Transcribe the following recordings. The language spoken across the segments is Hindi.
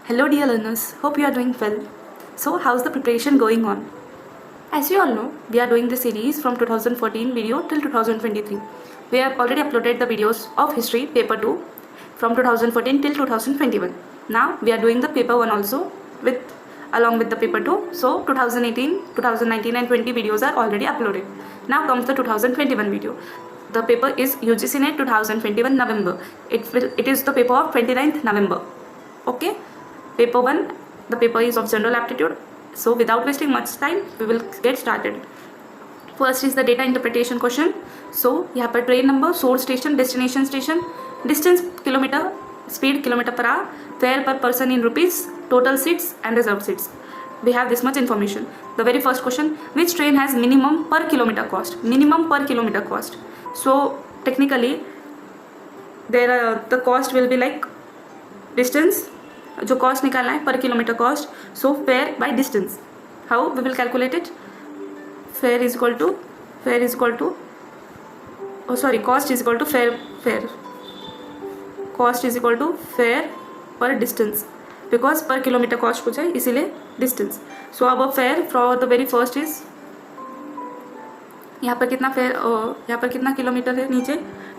Hello dear learners, hope you are doing well. So how's the preparation going on? As you all know, we are doing the series from 2014 video till 2023. We have already uploaded the videos of history paper 2 from 2014 till 2021. Now we are doing the paper 1 also along with the paper 2. So 2018, 2019 and 20 videos are already uploaded. Now comes the 2021 video. The paper is UGC NET 2021 November. It is the paper of 29th November. Okay. Paper 1, the paper is of general aptitude. So without wasting much time, we will get started. First is the data interpretation question. So यहाँ पर train number, source station, destination station, distance kilometre, speed kilometre per hour, fare per person in rupees, total seats and reserve seats. We have this much information. The very first question, which train has minimum per kilometer cost? Minimum per kilometer cost. So technically the cost will be like distance, जो कॉस्ट निकालना है पर kilometre cost. So fare by distance, how we will calculate it? Fare is equal to cost is equal to fare cost is equal to fare per distance, because per kilometre cost पूछा है इसीलिए डिस्टेंस. सो अब fare for the very first is, यहाँ पर कितना फेयर, यहाँ पर कितना किलोमीटर है नीचे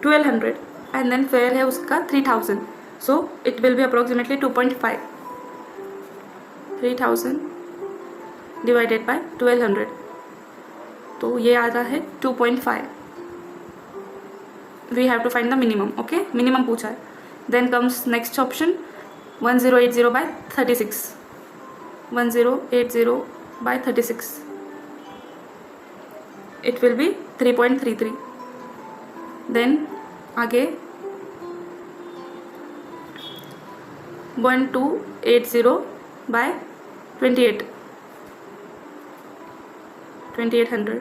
1200 एंड देन फेयर है उसका 3000. So it will be approximately 2.5. 3000 divided by 1200. तो ये आ रहा है 2.5. We have to find the minimum. Okay, minimum पूछा है. Then comes next option, 1080 by 36. 1080 by 36. It will be 3.33. Then आगे 1280 by 2800.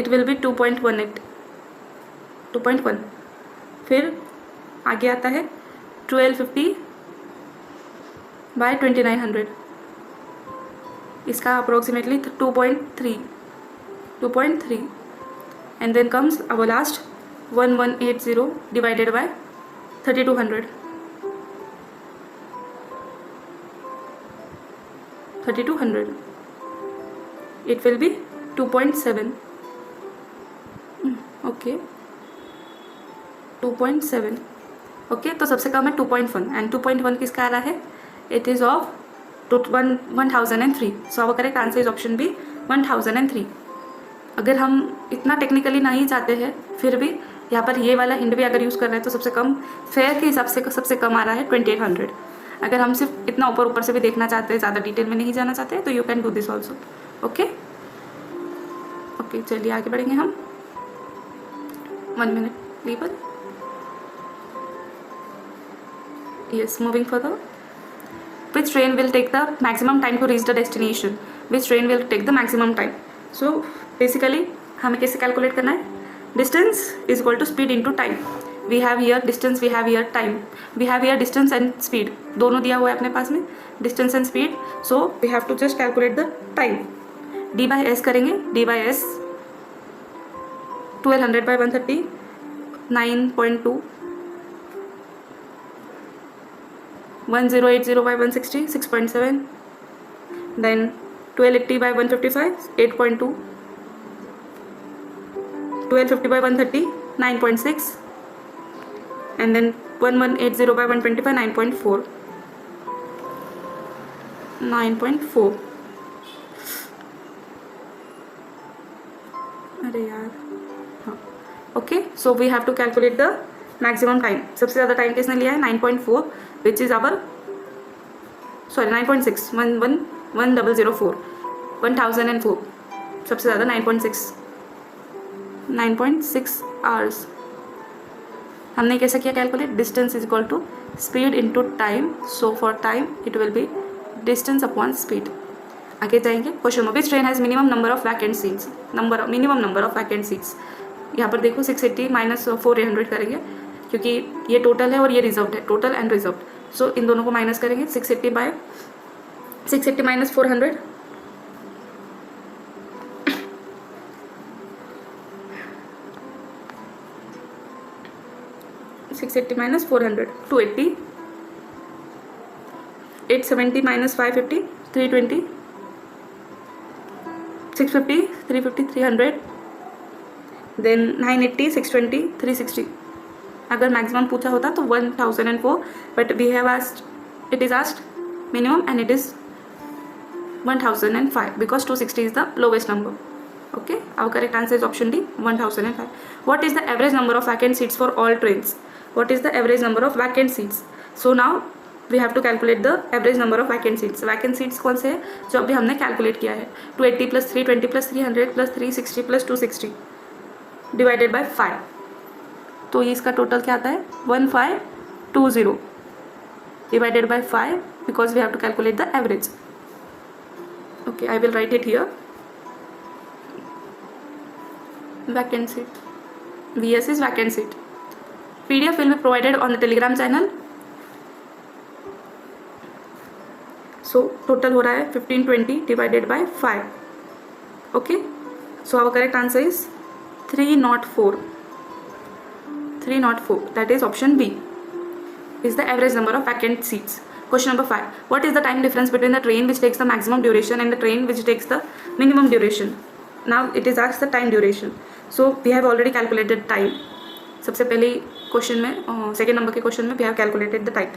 It will be 2.18. 2.1. फिर आगे आता है 1250 by 2900. इसका approximately 2.3. And then comes our last 1180 divided by 3200. 3200. It will be 2.7. Okay, 2.7. Okay, तो सबसे कम है 2.1 एंड 2.1 किसका आ रहा है? It is of 1003. सो अब correct answer is option B 1003. अगर हम इतना टेक्निकली नहीं जाते हैं फिर भी यहाँ पर ये वाला हिंट भी अगर यूज़ कर रहे हैं तो सबसे कम फेयर के हिसाब से सबसे कम आ रहा है 2800. अगर हम सिर्फ इतना ऊपर से भी देखना चाहते हैं, ज़्यादा डिटेल में नहीं जाना चाहते, तो you can do this also. Okay, चलिए आगे बढ़ेंगे हम. 1 minute please. Yes, moving further. Which train will take the maximum time to reach the destination? Which train will take the maximum time? So basically हमें कैसे कैलकुलेट करना है? Distance is equal to speed into time. We have here distance, we have here time, we have here distance and speed, दोनों दिया हुआ है अपने पास में, distance and speed. So we have to just calculate the time. D by S करेंगे. D by S 1200 by 130, 9.2. 1080 by 160, 6.7. Then 1280 by 155, 8.2. 1250 by 130, 9.6. And then 1180 by 125, 9.4. 9.4. अरे यार, हाँ. Okay, so we have to calculate the maximum time. सबसे ज़्यादा टाइम किसने लिया है? 9.4, विच इज़ आवर 9.6. 1004. 1004. सबसे ज़्यादा 9.6 आवर्स. हमने कैसा किया calculate? Distance is equal to speed into time. So for time it will be distance upon speed. आगे जाएंगे. Question number, which train has minimum number of vacant seats? Minimum number of vacant seats. यहाँ पर देखो 680 माइनस 400 करेंगे क्योंकि ये टोटल है और ये रिजर्व है, टोटल एंड रिजर्व. सो इन दोनों को माइनस करेंगे. 680 माइनस 400, 680 minus 400, 280. 870 minus 550, 320, 650, 350, 300, then 980, 620, 360. अगर मैक्सिमम पूछा होता तो 1004, but we have asked, it is asked minimum and it is 1005 because 260 is the lowest number. Okay, our correct answer is option D, 1005. What is the average number of vacant seats for all trains? What is the average number of vacant seats? So now we have to calculate the average number of vacant seats. Vacant seats कौन से है जो अभी हमने calculate किया है? 280 plus 320 plus 300 plus 360 plus 260 divided by 5. तो ये इसका टोटल क्या आता है? 1520 divided by 5 because we have to calculate the average. Okay, I will write it here. Vacant seat. VS is vacant seat. PDF will be provided on the Telegram channel. So total हो रहा है 1520 divided by 5. Okay. So our correct answer is 304. 304. That is option B. Is the average number of vacant seats. Question number 5. What is the time difference between the train which takes the maximum duration and the train which takes the minimum duration? Now it is asked the time duration. So we have already calculated time. सबसे पहले क्वेश्चन में सेकेंड नंबर के क्वेश्चन में we have calculated the time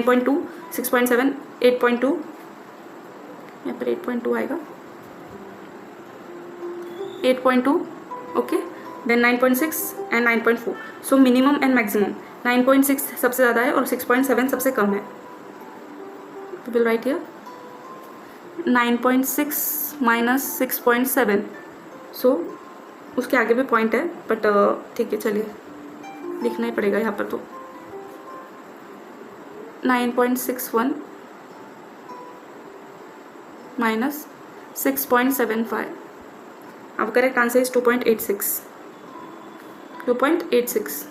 9.2, 6.7, 8.2, यहाँ पर 8.2 आएगा, 8.2, okay, then 9.6 and 9.4. So minimum and maximum 9.6 सबसे ज़्यादा है और 6.7 सबसे कम है. Will write here 9.6 minus 6.7. सो उसके आगे भी पॉइंट है बट ठीक है, चलिए लिखना ही पड़ेगा यहाँ पर. तो 9.61 माइनस 6.75. अब करेक्ट आंसर इज 2.86. 2.86.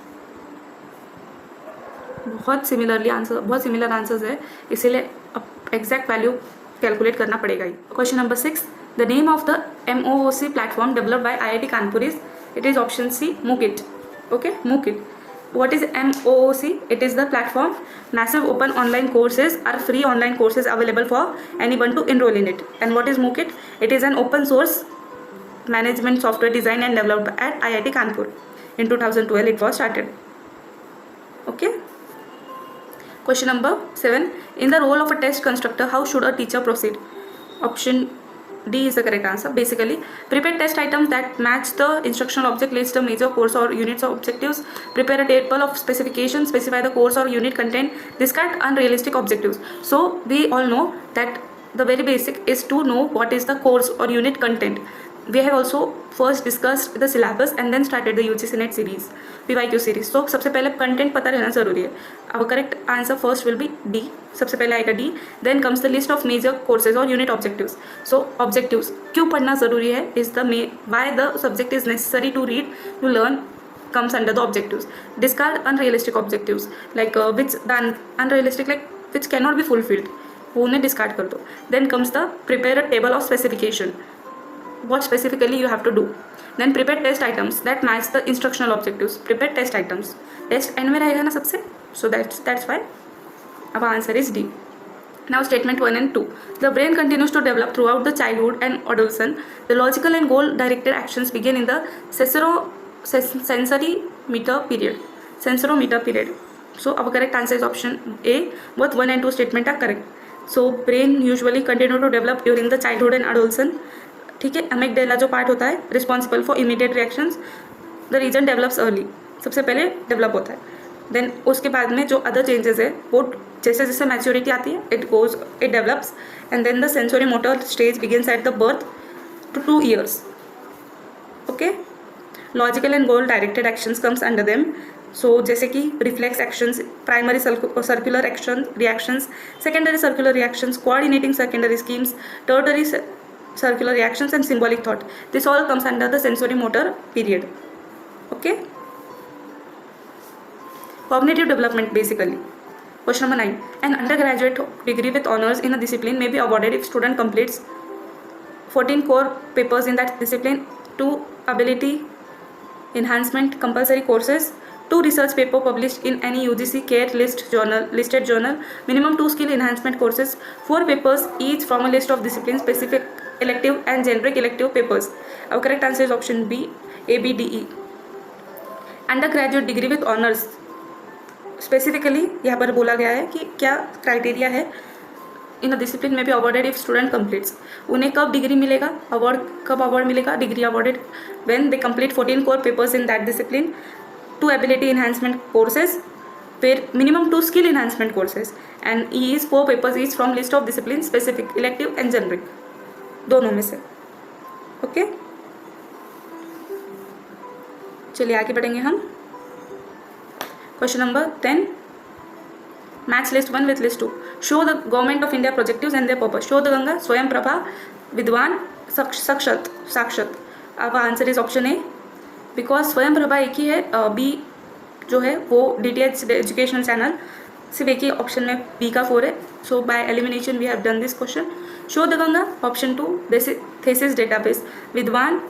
बहुत सिमिलर आंसर्स है, इसीलिए अब एग्जैक्ट वैल्यू कैलकुलेट करना पड़ेगा ही. Question number 6. The name of the MOOC platform developed by IIT Kanpur it is option C MOOCIT. Okay, MOOCIT. What is MOOC? It is the platform. Massive open online courses are free online courses available for anyone to enroll in it. And what is MOOCIT? It is an open source management software designed and developed at IIT Kanpur. In 2012 it was started. Okay. Question number 7. In the role of a test constructor, how should a teacher proceed? Option D is the correct answer. Basically, prepare test items that match the instructional object, list the major course or units of objectives, prepare a table of specifications, specify the course or unit content, discard unrealistic objectives. So we all know that the very basic is to know what is the course or unit content. We have also first discussed the syllabus and then started the UGC NET series, PYQ series. So सबसे पहले कंटेंट पता रहना ज़रूरी है. Our correct answer first will be D. सबसे पहले आएगा D. Then comes the list of major courses or unit objectives. So objectives क्यों पढ़ना ज़रूरी है is the why the subject is necessary to read to learn comes under the objectives. Discard unrealistic objectives like unrealistic like which cannot be fulfilled. वो उन्हें discard कर दो. Then comes the prepare a table of specification. What specifically you have to do. Then prepare test items that match the instructional objectives. Prepare test items. Test end में रहेगा ना सबसे. So that's why our answer is D. Now statement 1 and 2. The brain continues to develop throughout the childhood and adolescence. The logical and goal-directed actions begin in the sensorimeter period. Sensorometer period. So our correct answer is option A. Both 1 and 2 statement are correct. So brain usually continue to develop during the childhood and adolescence. ठीक है. अमिगडाला जो पार्ट होता है responsible for immediate reactions, the region develops early, सबसे पहले डेवलप होता है. देन उसके बाद में जो अदर चेंजेस है वो जैसे जैसे मैच्योरिटी आती है it develops and then the sensory motor stage begins at the birth to 2 years. Okay. Logical and goal directed actions comes under them. So जैसे कि reflex actions, primary circular action reactions, secondary circular reactions, coordinating secondary schemes, tertiary circular reactions and symbolic thought. This all comes under the sensory motor period. Okay. Cognitive development basically. Question number 9. An undergraduate degree with honors in a discipline may be awarded if student completes 14 core papers in that discipline, 2 ability enhancement compulsory courses, 2 research paper published in any UGC CARE listed journal, minimum 2 skill enhancement courses, 4 papers each from a list of discipline specific elective and generic elective papers. Our correct answer is option B, A, B, D, E. Undergraduate degree with honors. Specifically यहाँ पर बोला गया है कि क्या क्राइटेरिया है इन अ डिसिप्लिन में भी अवॉर्डेड इफ स्टूडेंट कंप्लीट्स. उन्हें कब डिग्री मिलेगा, कब अवार्ड मिलेगा? Degree awarded when they complete 14 core papers in that discipline, 2 ability enhancement courses, फिर minimum 2 skill enhancement courses, and E is 4 papers each from list of discipline specific elective and generic, दोनों में से. ओके, चलिए आगे बढ़ेंगे हम. Question number 10. Match list 1 with list 2. Show the Government of India projectives and their purpose. Show the Ganga, Swayam Prabha, Vidwan, Sakshat. अब answer is option A, because स्वयं प्रभा एक ही है. बी जो है वो DTH एजुकेशनल चैनल, सिर्फ एक ही ऑप्शन में बी का 4 है. So by elimination we have done this question. Shodhganga option 2, thesis database. Vidwan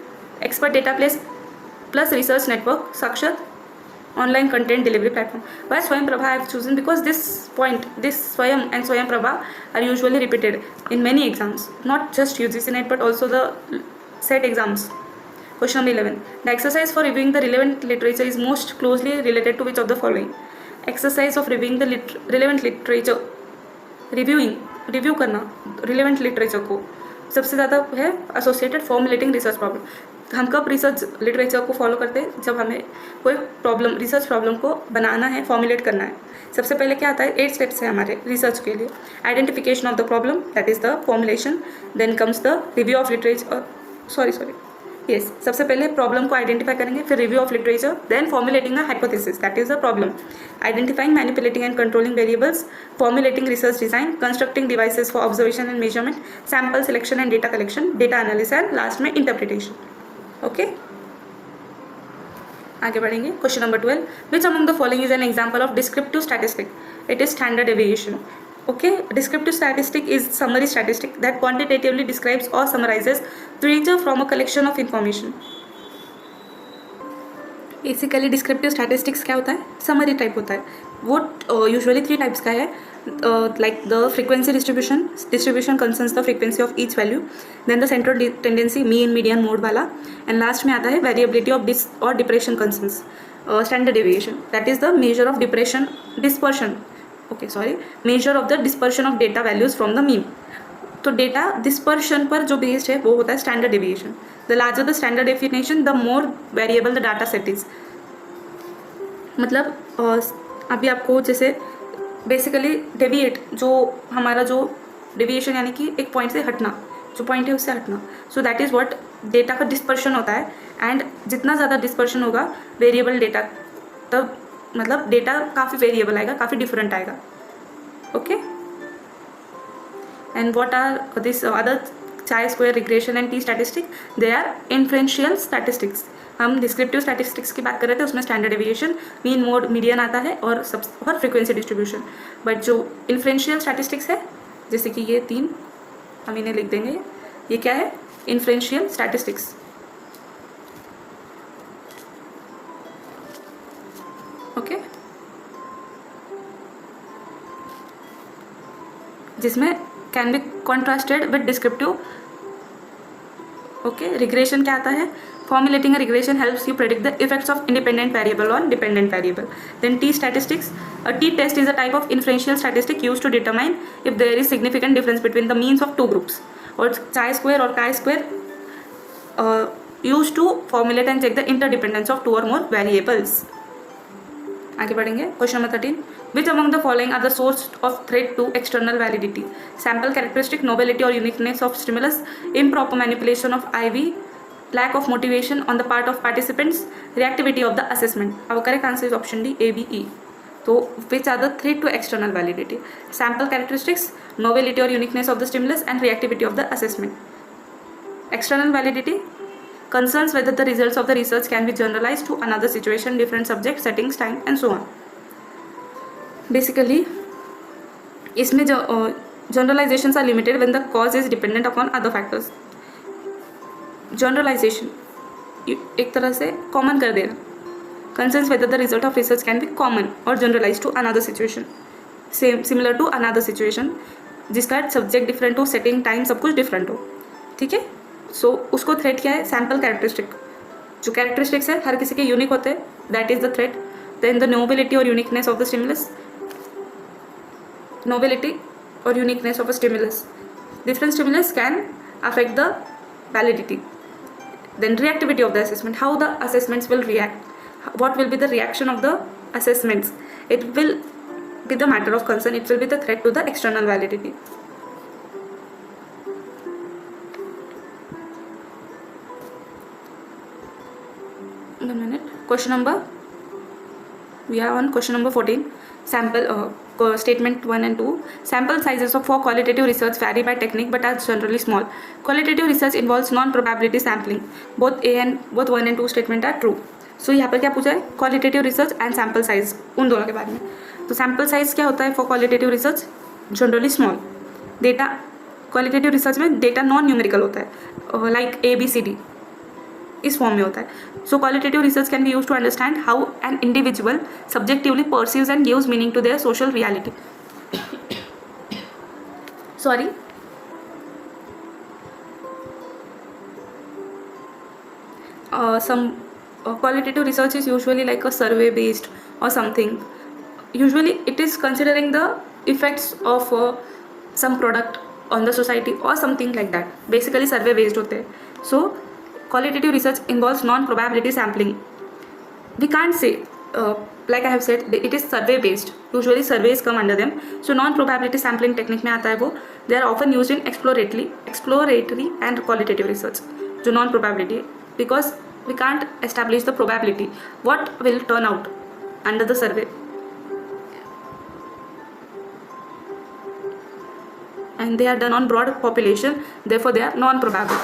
expert database plus research network. Sakshat online content delivery platform. Why Swayam Prabha I have chosen? Because this Swayam and Swayam Prabha are usually repeated in many exams, not just UGC NET but also the SET exams. Question number 11. The exercise for reviewing the relevant literature is most closely related to which of the following? Exercise of reviewing the relevant literature. Review करना relevant literature को सबसे ज़्यादा है associated formulating research problem. हम कब रिसर्च लिटरेचर को फॉलो करते हैं? जब हमें कोई प्रॉब्लम, रिसर्च प्रॉब्लम को बनाना है, फॉर्मुलेट करना है. सबसे पहले क्या आता है? 8 स्टेप्स है हमारे रिसर्च के लिए. Identification of the problem, that is the formulation. Then comes the review of literature. Yes, सबसे पहले प्रॉब्लम को आइडेंटिफाई करेंगे, फिर review of literature, then formulating a hypothesis, that is the problem. Identifying, manipulating and controlling variables, formulating research design, constructing devices for observation and measurement, sample selection and data collection, data analysis and last में इंटरप्रिटेशन. ओके, आगे बढ़ेंगे. Question number 12. Which among the following is an example of descriptive statistic? It is standard deviation. Okay, descriptive statistic is summary statistic that quantitatively describes or summarizes literature from a collection of information. Basically descriptive statistics क्या होता है? समरी टाइप होता है. वो यूजुअली 3 टाइप्स का है, like the frequency distribution concerns the frequency of each value, then the central tendency, mean, median, mode वाला, एंड लास्ट में आता है variability of depression concerns. Standard deviation, that is the measure of dispersion measure of the dispersion of data values from the mean. तो डेटा डिस्पर्शन पर जो बेस्ड है वो होता है standard deviation. The larger the standard definition the more variable the data set is. मतलब अभी आपको जैसे बेसिकली डेविएट, जो हमारा जो डेविएशन यानी कि एक पॉइंट से हटना, जो पॉइंट है उससे हटना, so that is what data का डिस्पर्शन होता है. एंड जितना ज़्यादा डिस्पर्शन होगा वेरिएबल डेटा, तब मतलब डेटा काफ़ी वेरिएबल आएगा, काफ़ी डिफरेंट आएगा. Okay, and what are this other chi square, regression and T statistic? They are inferential statistics. हम डिस्क्रिप्टिव स्टैटिस्टिक्स की बात कर रहे थे, उसमें standard deviation, mean, mode, median आता है और फ्रीक्वेंसी डिस्ट्रीब्यूशन. बट जो इन्फ्रेंशियल स्टैटिस्टिक्स है, जैसे कि ये 3 हम इन्हें लिख देंगे, ये क्या है? Inferential statistics. ओके, जिसमें can be contrasted with descriptive. Okay, regression क्या आता है? Formulating a regression helps you predict the effects of independent variable on dependent variable. Then t statistics. A t test is a type of inferential statistic use to determine if there is significant difference between the means of 2 groups. और चाई स्क्वायर और chi square use to formulate and check the interdependence of 2 और मोर वेरिएबल्स. आगे बढ़ेंगे. Question number 13. Which among the following are the source of threat to external validity? Sample characteristic, novelty और uniqueness of stimulus, improper manipulation of IV, lack of motivation on the part of participants, reactivity of the assessment. Our correct answer is option D, A, B, E. So which are the threat to external validity? Sample characteristics, novelty or uniqueness of the stimulus, and reactivity of the assessment. External validity concerns whether the results of the research can be generalized to another situation, different subject, settings, time and so on. Basically इसमें generalizations are limited when the cause is dependent upon other factors. Generalisation एक तरह से कॉमन कर देना, concerns whether the result of research can be common or generalized to another situation, similar to another situation, जिसका सब्जेक्ट डिफरेंट हो, सेटिंग टाइम सब कुछ डिफरेंट हो. ठीक है. सो उसको थ्रेट क्या है? Sample characteristic. जो कैरेक्टरिस्टिक्स है हर किसी के यूनिक होते हैं, that is the threat. Then the novelty और uniqueness of the stimulus. Novelty or uniqueness of a stimulus. Different stimulus can affect the validity. Then reactivity of the assessment. How the assessments will react. What will be the reaction of the assessments? It will be the matter of concern. It will be the threat to the external validity. One minute. We are on question number 14. Sample statement 1 and 2. Sample sizes for qualitative research vary by technique but are generally small. Qualitative research involves non-probability sampling. Both 1 and 2 statement are true. So यहाँ पर क्या पूछा है? Qualitative research and sample size, उन दोनों के बारे में. तो sample size क्या होता है for qualitative research? Generally small. Data qualitative research में data non-numerical होता है, like ABCD इस फॉर्म में होता है. So qualitative research can be use to understand how an individual subjectively perceives and gives meaning to their social reality. Sorry, some qualitative research is usually like a survey based or something. Usually it is considering the effects of some product on the society or something like that. Basically survey based होते हैं. So qualitative research involves non-probability sampling. We can't say, like I have said, it is survey based. Usually surveys come under them. So non-probability sampling technique में आता है वो. They are often used in exploratory and qualitative research. जो non-probability, because we can't establish the probability what will turn out under the survey. And they are done on broad population, therefore they are non-probable.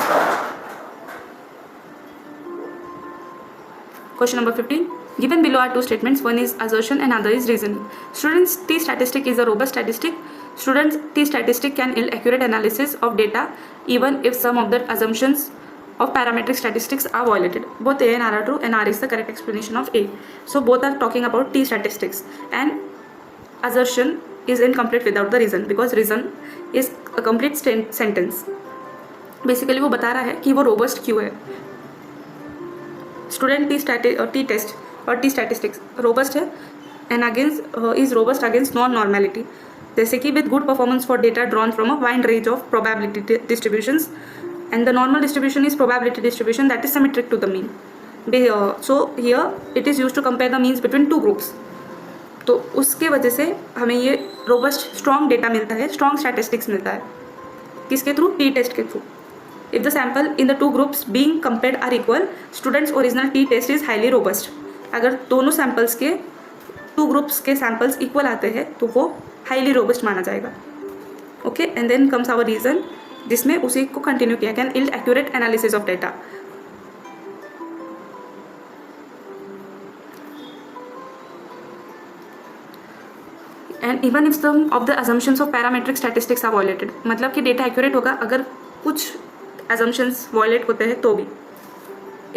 Question number 15. Given below are two statements. One is assertion and other is reasoning. Students T statistic is a robust statistic. Students T statistic can yield accurate analysis of data even if some of the assumptions of parametric statistics are violated. Both A and R are true and R is the correct explanation of A. So both are talking about T statistics, and assertion is incomplete without the reason, because reason is a complete sentence. Basically वो बता रहा है कि वो रोबस्ट क्यों है. स्टूडेंट टी टेस्ट और टी स्टैटिस्टिक्स रोबस्ट है and against is robust against non normality. जैसे कि with good performance for data drawn from a wide range of probability distributions, and the normal distribution is probability distribution that is symmetric to the mean. So here it is use to compare the means between two groups. तो उसके वजह से हमें ये रोबस्ट स्ट्रॉन्ग डेटा मिलता है, स्ट्रॉन्ग स्टैटिस्टिक्स मिलता है. किसके थ्रू? टी टेस्ट के through. If the sample in the two groups being compared are equal, students original t test is highly robust. अगर दोनों सैम्पल्स के टू ग्रुप्स के सैम्पल्स इक्वल आते हैं तो वो हाईली रोबस्ट माना जाएगा. Okay, and then comes our reason, जिसमें उसी को कंटिन्यू किया, can yield accurate analysis of data. And even if some of the assumptions of parametric statistics are violated, मतलब कि डेटा एक्यूरेट होगा अगर कुछ assumptions violate होते हैं तो भी.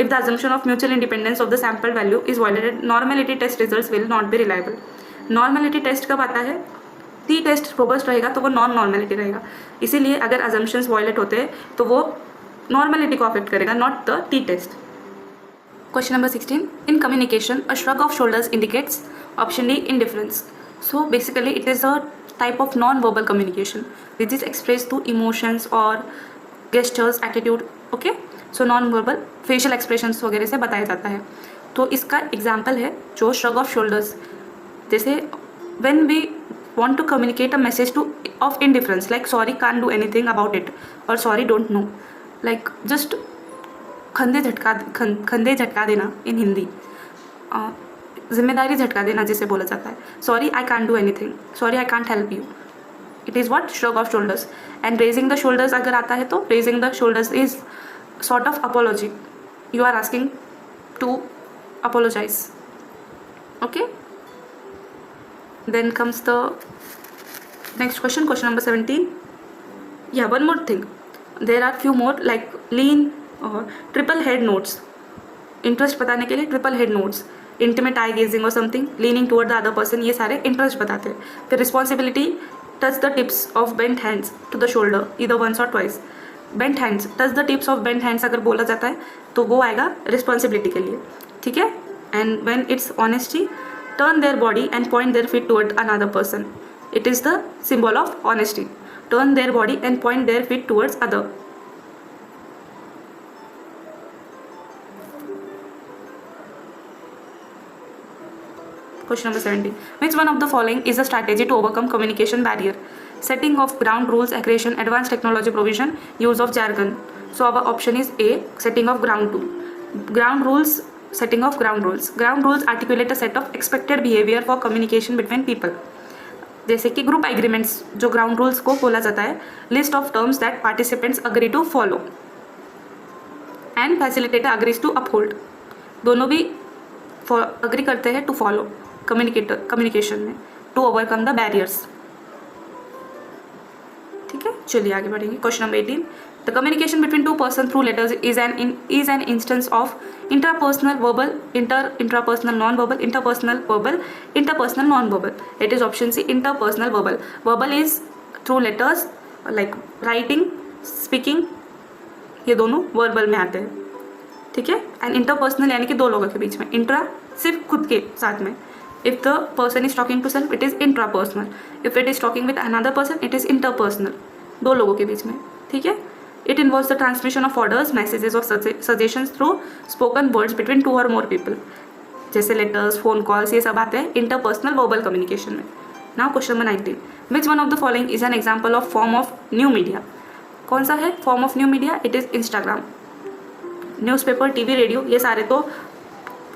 If the assumption of mutual independence of the sample value is violated, normality test results will not be reliable. Normality test कब आता है? T test robust रहेगा तो वो नॉन नॉर्मेलिटी रहेगा. इसीलिए अगर assumptions violate होते हैं तो वो नॉर्मेलिटी को अफेक्ट करेगा, not the T test. Question number 16. In communication, a shrug of shoulders indicates option D indifference. So basically it is a type of non-verbal communication which is expressed through emotions or gestures, attitude. Okay, so non verbal facial expressions वगैरह से बताया जाता है. तो इसका एग्जाम्पल है जो श्रग ऑफ शोल्डर्स. जैसे when we want to communicate a message to of indifference, like sorry can't do anything about it और sorry don't know, like just खंदे झटका देना इन हिंदी, जिम्मेदारी झटका देना जिसे बोला जाता है. Sorry I can't do anything, sorry I can't help you, it is what? Shrug of shoulders. And raising the shoulders अगर आता है तो raising the shoulders is sort of apology. You are asking to apologize. Okay, then comes the next question number 17. Yeah, one more thing, there are few more like lean or triple head notes. Interest बताने के लिए triple head notes, intimate eye gazing और something, leaning toward the other person, ये सारे इंटरेस्ट बताते हैं. फिर responsibility, touch the tips of bent hands to the shoulder either once or twice. Bent hands, touch the tips of bent hands अगर बोला जाता है तो वो आएगा रिस्पॉन्सिबिलिटी के लिए. ठीक है. And when it's honesty, turn their body and point their feet toward another person. It is the symbol of honesty. Turn their body and point their feet towards other. Question number 17. Which one of the following is a strategy to overcome communication barrier? Setting of ground rules, aggression, advanced technology provision, use of jargon. So our option is A, setting of ground rule. Ground rules, setting of ground rules. Ground rules articulate a set of expected behavior for communication between people. जैसे कि ग्रुप एग्रीमेंट्स जो ग्राउंड रूल्स को बोला जाता है, list of terms that participants agree to follow and facilitator agrees to uphold. दोनों भी अग्री करते हैं टू फॉलो कम्युनिकेशन में, टू ओवरकम द बैरियर्स. ठीक है, चलिए आगे बढ़ेंगे. Question number 18. The communication between two person through letters is an instance of intrapersonal verbal, intrapersonal non verbal, interpersonal verbal, interpersonal non verbal. It is option C, interpersonal verbal. Verbal is through letters like writing, speaking, ये दोनों वर्बल में आते हैं. ठीक है. एंड इंटरपर्सनल यानी कि दो लोगों के बीच में. इंट्रा सिर्फ खुद के साथ में. If the person is talking to self, it is intrapersonal. If it is talking with another person, it is interpersonal. दो लोगों के बीच में. ठीक है. It involves the transmission of orders, messages or suggestions through spoken words between two or more people. जैसे letters, phone calls, ये सब आते हैं interpersonal verbal communication में. Now question number 19. Which one of the following is an example of form of new media? कौन सा है form of new media? It is Instagram. Newspaper, TV, radio, ये सारे तो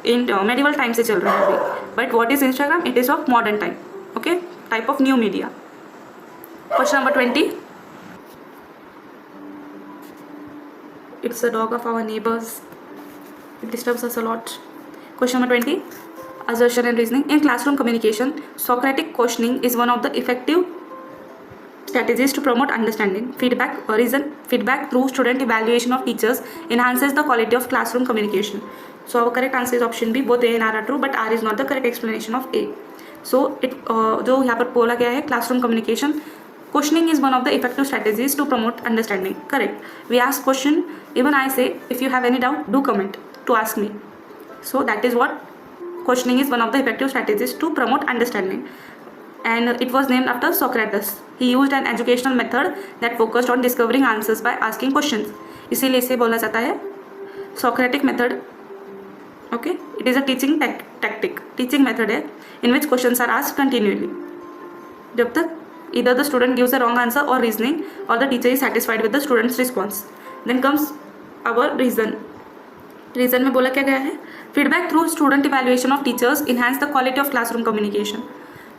इन मेडिवल टाइम से चल रहे हैं अभी. But what is Instagram? It is of modern time. Okay, type of new media. Question number 20. It's the dog of our neighbours. It disturbs us a lot. Question number 20. Assertion and reasoning. In classroom communication, Socratic questioning is one of the effective strategies to promote understanding. Feedback through student evaluation of teachers enhances the quality of classroom communication. So our correct answer is option B. Both A and R are true, but R is not the correct explanation of A. So जो यहाँ पर बोला गया है classroom communication, questioning is one of the effective strategies to promote understanding. Correct. We ask question. Even I say, if you have any doubt, do comment to ask me. So that is what questioning is, one of the effective strategies to promote understanding. And it was named after Socrates. He used an educational method that focused on discovering answers by asking questions. इसीलिए इसे बोला जाता है Socratic method. Okay, it is a teaching method है in which questions are asked continually. जब तक either the student gives a wrong answer or reasoning, or the teacher is satisfied with the student's response. Then comes our reason. Reason में बोला क्या गया है? Feedback through student evaluation of teachers enhance the quality of classroom communication.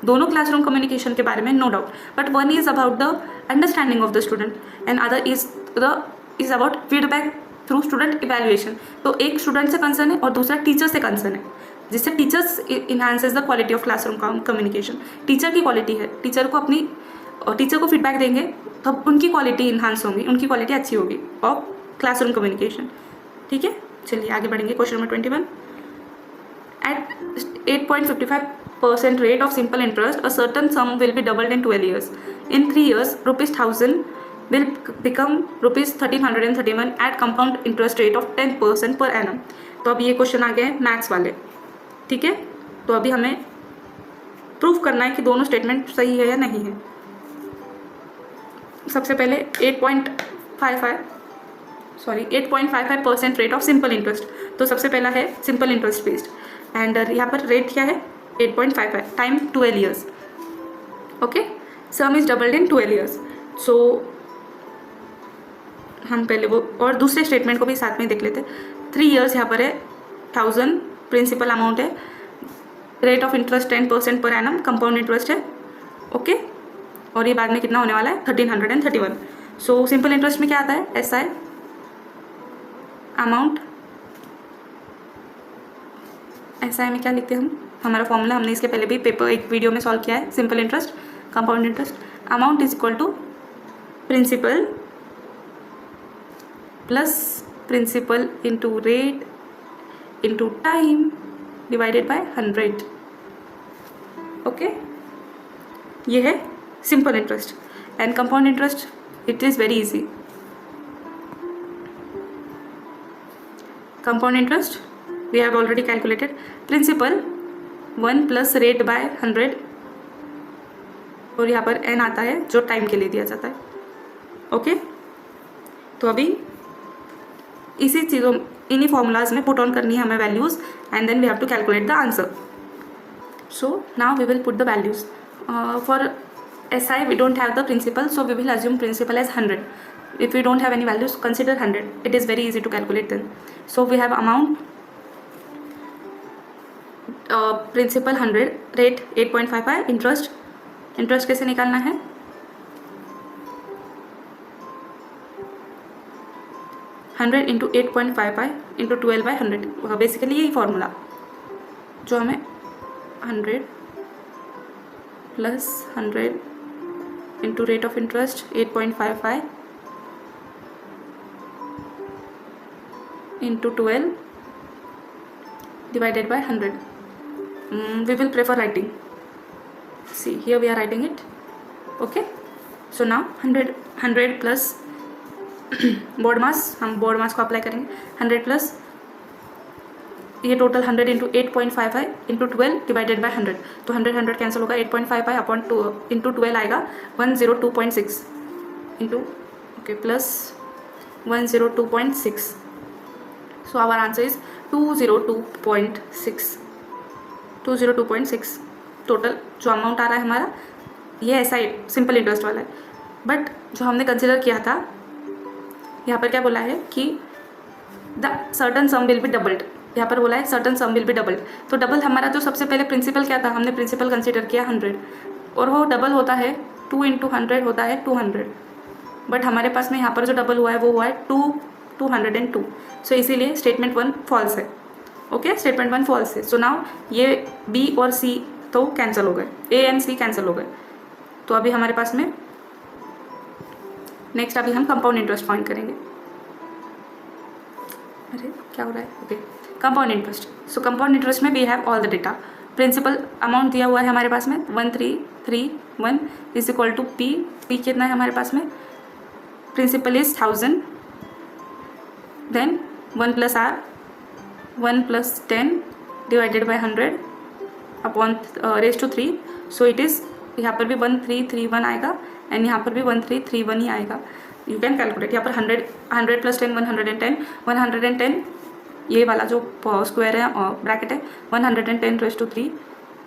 दोनों क्लासरूम कम्युनिकेशन के बारे में no doubt, but one is about the understanding of the student and other is about feedback through student evaluation. तो एक स्टूडेंट से कंसर्न है और दूसरा टीचर से कंसर्न है, जिससे teachers enhances the quality of classroom communication. Teacher की क्वालिटी है, टीचर को फीडबैक देंगे तब उनकी क्वालिटी इन्हांस होगी, उनकी क्वालिटी अच्छी होगी ऑफ क्लासरूम कम्युनिकेशन. ठीक है, चलिए आगे बढ़ेंगे. Question number 21. At 8.55% rate of simple interest, a certain sum will be doubled in 12 years. In 3 years, ₹1000 will become ₹1331 at compound interest rate of 10% per annum. तो अब ये क्वेश्चन आ गए हैं मैथ्स वाले. ठीक है, तो अभी हमें प्रूफ करना है कि दोनों स्टेटमेंट सही है या नहीं है. सबसे पहले 8.55% रेट ऑफ सिंपल इंटरेस्ट. तो सबसे पहला है सिंपल इंटरेस्ट बेस्ड एंड यहाँ पर रेट क्या है? 8.55 time 12 years. Okay, sum is doubled in 12 years. So हम पहले वो और दूसरे स्टेटमेंट को भी साथ में देख लेते. 3 ईयर्स यहाँ पर है, 1000 प्रिंसिपल अमाउंट है, rate of interest 10% per annum, compound interest है. ओके, और ये बाद में कितना होने वाला है? 1331. सो सिंपल इंटरेस्ट में क्या आता है? SI amount. SI में क्या लिखते हैं हम? हमारा फॉर्मूला हमने इसके पहले भी एक वीडियो में सॉल्व किया है. Simple interest, compound interest, amount is equal to principal plus principal into rate into time divided by 100. Okay, ये है simple interest. And compound interest, it is very easy. Compound interest we have already calculated. Principal 1 plus rate by 100, और यहाँ पर n आता है जो टाइम के लिए दिया जाता है. ओके, तो अभी इसी चीज़ों, इन्हीं फॉर्मूलाज में पुट ऑन करनी है हमें values, and then we have to calculate the answer. So now we will put the values. For SI we don't have the principal, so we will assume principal as 100. If we don't have any values, consider 100. It is very easy to calculate then. So we have amount, principal 100, rate 8.55, interest कैसे निकालना है? $100 इंटू 8.55 इंटू 12/100. बेसिकली यही फॉर्मूला जो हमें 100 plus 100 into rate of interest 8.55 into 12 divided by 100. We will prefer writing. See, here we are writing it. Okay, so now 100 plus board मास, हम बोर्ड मास को अप्लाई करेंगे. 100 प्लस ये total 100 into 8.55 into 12 divided by 100. तो 100 कैंसिल होगा. 8.55 अपॉन 2 इंटू 12 आएगा 102.6 into, okay, plus 102.6. So our answer is 202.6. 202.6 total जो अमाउंट आ रहा है हमारा. ये ऐसा ही सिंपल इंटरेस्ट वाला है, बट जो हमने कंसिडर किया था यहाँ पर क्या बोला है कि the certain some will be doubled. यहाँ पर बोला है certain some will be doubled. तो डबल हमारा जो सबसे पहले प्रिंसिपल क्या था, हमने प्रिंसिपल कंसिडर किया 100, और वो डबल होता है 2 इंटू 100 होता है 200. बट हमारे पास में यहाँ पर जो डबल हुआ है वो हुआ है 202. सो इसीलिए स्टेटमेंट 1 फॉल्स है. ओके, स्टेटमेंट 1 फॉल्स है. सो नाउ ये B और C तो कैंसिल हो गए, A एंड C कैंसिल हो गए. तो अभी हमारे पास में नेक्स्ट अभी हम कंपाउंड इंटरेस्ट फाइंड करेंगे. अरे क्या हो रहा है? Okay, compound interest. So compound interest में we have all the data. Principal amount दिया हुआ है हमारे पास में 1331 इज इक्वल टू P कितना है हमारे पास में? Principal is 1000, then 1 plus R 1 plus 10 divided by 100 upon raise to 3. So it is, यहाँ पर भी 1331 आएगा एंड यहाँ पर भी 1331 ही आएगा. You can calculate. यहाँ पर 100 प्लस 10 110 ये वाला जो स्क्वायर है ब्रैकेट है 110 raise to 3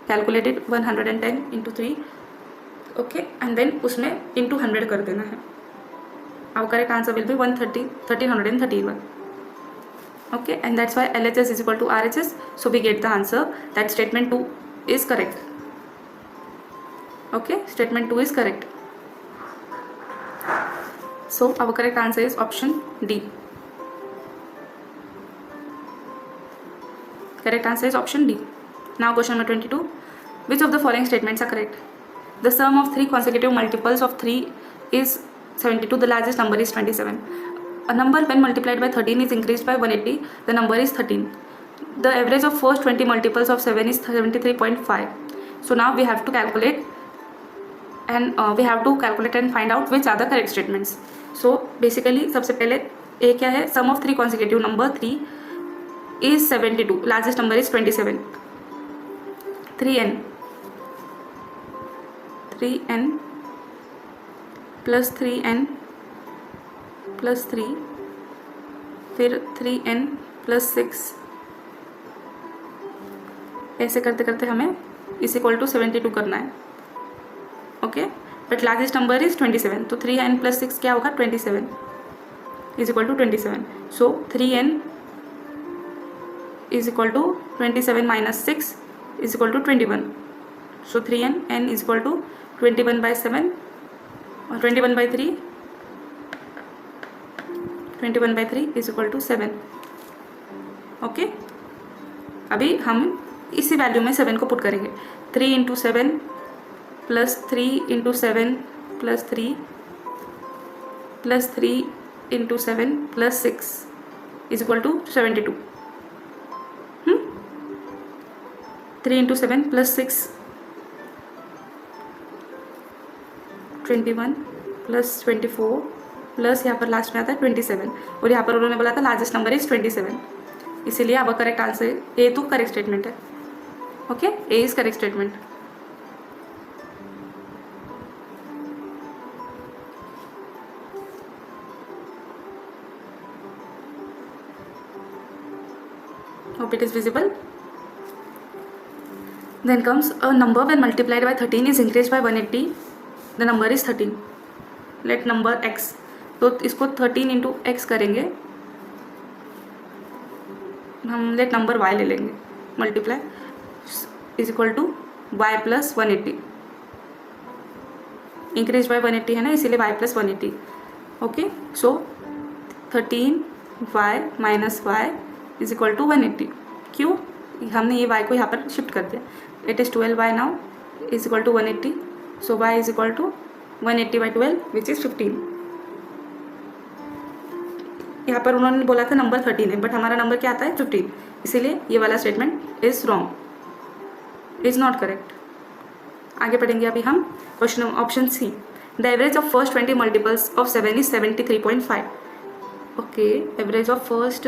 calculated 110 into 3. Okay, and then उसमें इंटू 100 कर देना है. Our correct answer will be 1331. Okay, and that's why LHS is equal to RHS. So we get the answer that statement 2 is correct. Okay, statement 2 is correct. So our correct answer is option D. Correct answer is option D. Now question number 22. Which of the following statements are correct? The sum of 3 consecutive multiples of 3 is 72. The largest number is 27. A number when multiplied by 13 is increased by 180. The number is 13. The average of first 20 multiples of 7 is 73.5. So now we have to calculate and find out which are the correct statements. So basically सबसे पहले A क्या है? Sum of 3 consecutive number 3 is 72. Largest number is 27. 3n plus 3n plus 3 फिर 3n plus 6 ऐसे करते करते हमें इस इक्वल टू 72 करना है. Okay, but largest number is 27. तो 3n प्लस 6 क्या होगा? 27 is equal to 27. So 3n is equal to 27 minus 6 is equal to 21. So 3n is equal to 21/7 और 21/3 इज इक्वल टू 7. ओके, अभी हम इसी वैल्यू में 7 को पुट करेंगे. 3 into 7 plus 3 into 7 plus 3 into 7 plus 6 is equal to 72. 3 into 7 plus 6 21 plus 24 plus यहाँ पर लास्ट में आता है 27 और यहाँ पर उन्होंने बोला था लार्जेस्ट नंबर इज 27, इसीलिए अब करेक्ट आंसर ए तो करेक्ट स्टेटमेंट है. Okay, A is correct statement. Hope it is visible. Then comes a number when multiplied by 13 is increased by 180. The number is 13. Let number x. तो इसको 13 इंटू एक्स करेंगे, हम लेट नंबर y ले लेंगे. Multiply is equal to y plus 180. Increase by 180 है ना, इसीलिए y plus 180. Okay, so 13y minus y is equal to 180. क्यों? हमने ये y को यहाँ पर शिफ्ट कर दिया. It is 12y now is equal to 180. So y is equal to 180 by 12 which is 15. यहाँ पर उन्होंने बोला था नंबर 13 है, बट हमारा नंबर क्या आता है 15, इसीलिए ये वाला statement is wrong, is not correct. आगे पढ़ेंगे अभी हम question option C. The average of first 20 multiples of 7 is 73.5. Okay, average of first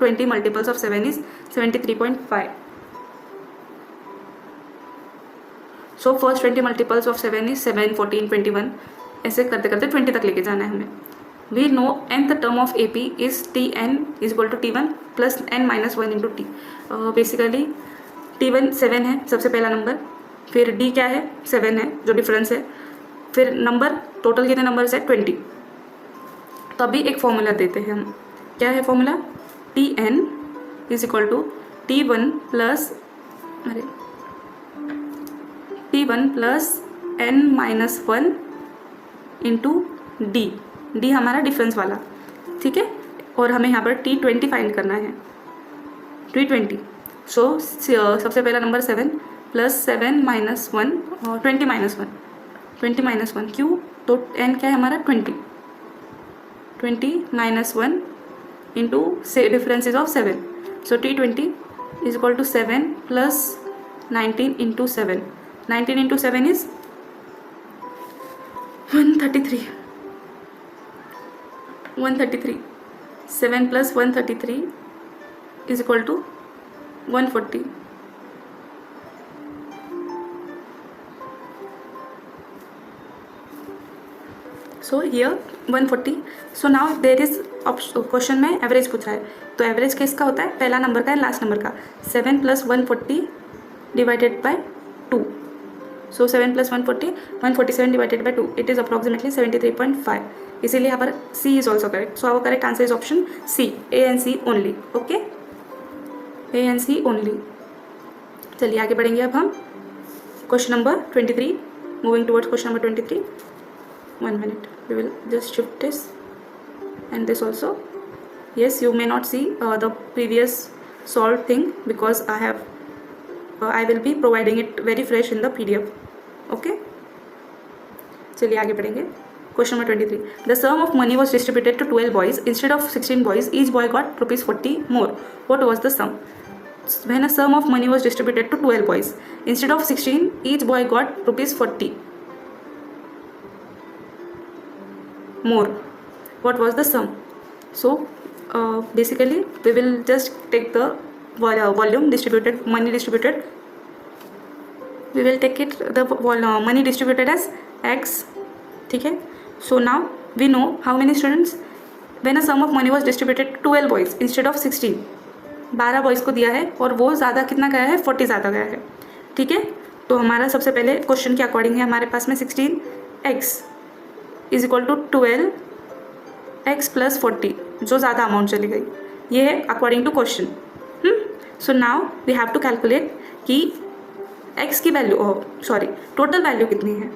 20 multiples of 7 is 73.5. So first 20 multiples of 7 is 7, 14, 21. ऐसे करते करते 20 तक लेके जाना है हमें. We know nth term of A P is Tn is equal to T1 plus n minus 1 into T. Basically T1 7 है सबसे पहला नंबर, फिर D क्या है 7 है जो डिफरेंस है, फिर नंबर टोटल कितने नंबर्स है 20. तो अभी एक फॉर्मूला देते हैं हम. क्या है formula? Tn is equal to T1 plus T1 plus n minus 1 into D. D हमारा डिफरेंस वाला, ठीक है. और हमें यहाँ पर T20 फाइंड करना है. T20. सो सबसे पहला नंबर 7 प्लस 7 माइनस 1 और 20 माइनस 1. 20 माइनस 1 क्यों? तो n क्या है हमारा 20. 20 माइनस 1 इंटू से difference is of 7. So T20 is equal to 7 plus 19 into 7. 19 into 7 is 133. 133. 7 plus 133 is equal to 140. So here 140. So now there is question में एवरेज पूछ रहा है, तो एवरेज किसका होता है? पहला नंबर का है लास्ट नंबर का. 7 प्लस 140 डिवाइडेड बाय 2. सो 7 plus 140 147 divided by 2. It is approximately 73.5. इसीलिए यहाँ पर C is also correct. So our correct answer is option C, A and C only. Okay, A and C only. चलिए आगे बढ़ेंगे अब हम question number 23. Moving towards question number 23. 1 minute, we will just shift this and this also. Yes, you may not see the previous solved thing because I will be providing it very fresh in the PDF. Okay, चलिए आगे बढ़ेंगे. Question number 23. The sum of money was distributed to 12 boys instead of 16 boys. Each boy got rupees 40 more. What was the sum? When a sum of money was distributed to 12 boys instead of 16, each boy got rupees 40 more. What was the sum? So basically we will just take the volume distributed, money distributed. We will take it the money distributed as x. ठीक है. So now we know how many students when a sum of money was distributed to 12 boys instead of 16. 12 boys को दिया है और वो ज़्यादा कितना गया है 40 ज़्यादा गया है. ठीक है. तो हमारा सबसे पहले क्वेश्चन के अकॉर्डिंग है हमारे पास में 16x is equal to 12x plus 40 जो ज़्यादा अमाउंट चली गई. ये है according to question. So now we have to calculate कि x की वैल्यू टोटल वैल्यू कितनी है.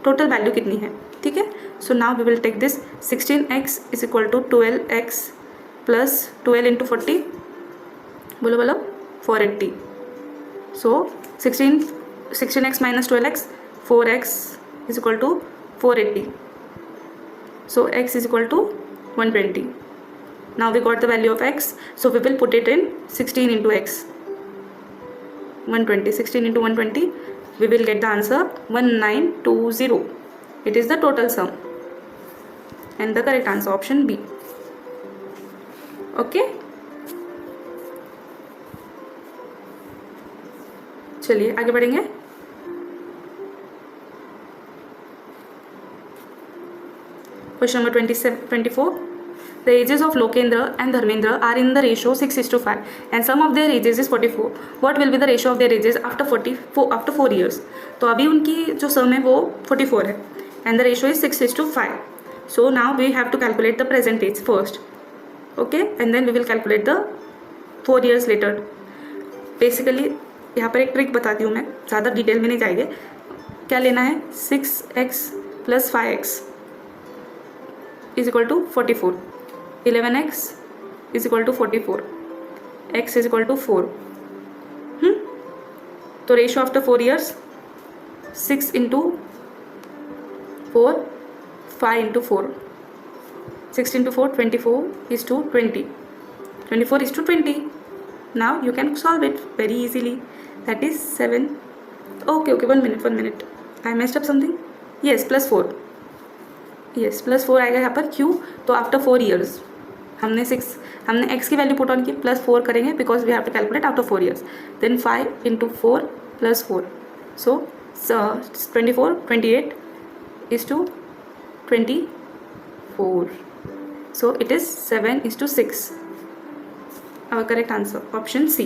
टोटल वैल्यू कितनी है. ठीक है. So now we will take this 16x is equal to 12x plus 12 into 40 बोलो 480. So 16x minus 12x 4x is equal to 480. So x is equal to 120. Now we got the value of x, so we will put it in 16 into x. 120. 16 into 120, we will get the answer 1920. It is the total sum and the correct answer option B. Okay, चलिए आगे बढ़ेंगे. Question number 24. The ages of Lokendra and Dharmendra are in the ratio 6:5 and sum of their ages is 44. What will be the ratio of their ages after 4 years? तो अभी उनकी जो sum है वो 44 है and the ratio is 6:5. So now we have to calculate the present age first. Okay, and then we will calculate the 4 years later. Basically यहाँ पर एक ट्रिक बताती हूँ मैं, ज़्यादा डिटेल में नहीं जाएंगे. क्या लेना है? 6x + 5x is equal to 44. 11x is equal to 44. x is equal to 4. तो ratio after 4 years 6 into 4, 5 into 4. 6 into 4, 24 is to 20. 24 is to 20. Now you can solve it very easily. That is 7. Okay, 1 minute. I messed up something. Yes, +4. Yes, +4 आएगा यहाँ पर. क्यों? तो आफ्टर 4 years हमने x की वैल्यू पुट ऑन की, +4 करेंगे because we have to calculate after 4 years. Then 5 into 4 + 4. So 24, 28 is to 24. So it is 7:6. Our correct answer option C.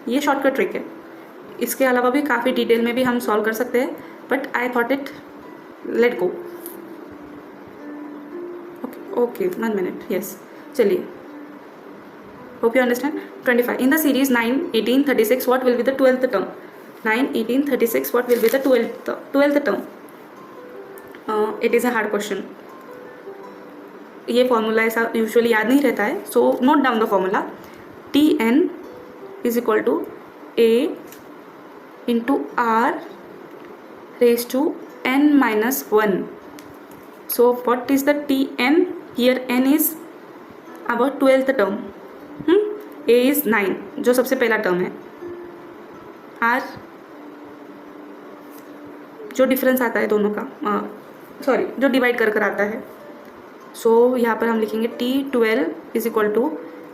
ये शॉर्टकट ट्रिक है. इसके अलावा भी काफ़ी डिटेल में भी हम सॉल्व कर सकते हैं, but I thought it let go. Okay 1 minute. Yes, चलिए. Hope you understand. 25. In the series 9, 18, 36 what will be the 12th term? 9, 18, 36 what will be the 12th term? It is a hard question. ये फॉर्मूला ऐसा यूजुअली याद नहीं रहता है, so note down the formula. Tn is equal to A into R raised to n minus 1. So what is the Tn? Here n is our 12th term. A is 9 जो सबसे पहला टर्म है. R जो डिफरेंस आता है दोनों का, सॉरी जो डिवाइड कर आता है. सो यहाँ पर हम लिखेंगे T12 is equal to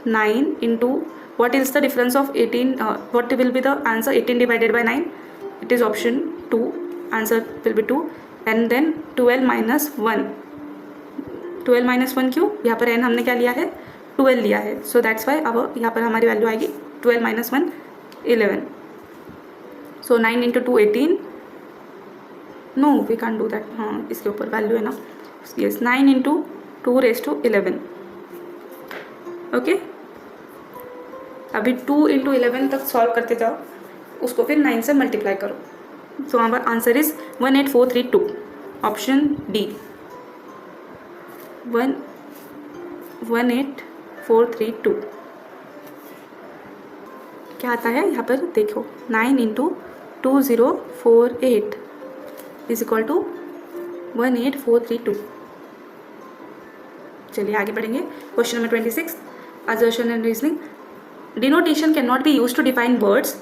9 into what is the difference of 18, what will be the answer? 18 divided by 9, it is option 2. Answer will be 2. and then 12 minus 1. 12 minus 1 क्यों? यहाँ पर n हमने क्या लिया है? 12 लिया है. सो दैट्स वाई अब यहाँ पर हमारी वैल्यू आएगी 12 minus 1 11. So 9 into 2 18. No we can do that. हाँ इसके ऊपर वैल्यू है ना. Yes 9 into 2 raised to 11. Okay अभी 2 into 11 तक सॉल्व करते जाओ, उसको फिर 9 से मल्टीप्लाई करो. So our answer is 18432. Option D 18432. क्या आता है यहाँ पर देखो. 9 into 2048 इज इक्वल टू 18432. चलिए आगे बढ़ेंगे. Question number 26. assertion and reasoning. Denotation cannot be used to define words.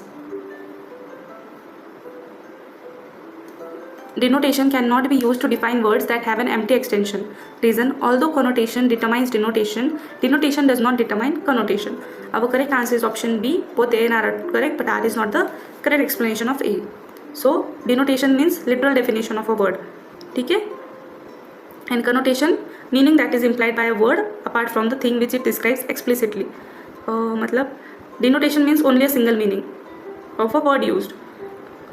Denotation cannot be used to define words that have an empty extension. Reason: although connotation determines denotation, denotation does not determine connotation. Our correct answer is option B. Both A and R are correct, but R is not the correct explanation of A. So denotation means literal definition of a word. ठीक है? And connotation, meaning that is implied by a word apart from the thing which it describes explicitly. मतलब denotation means only a single meaning of a word used,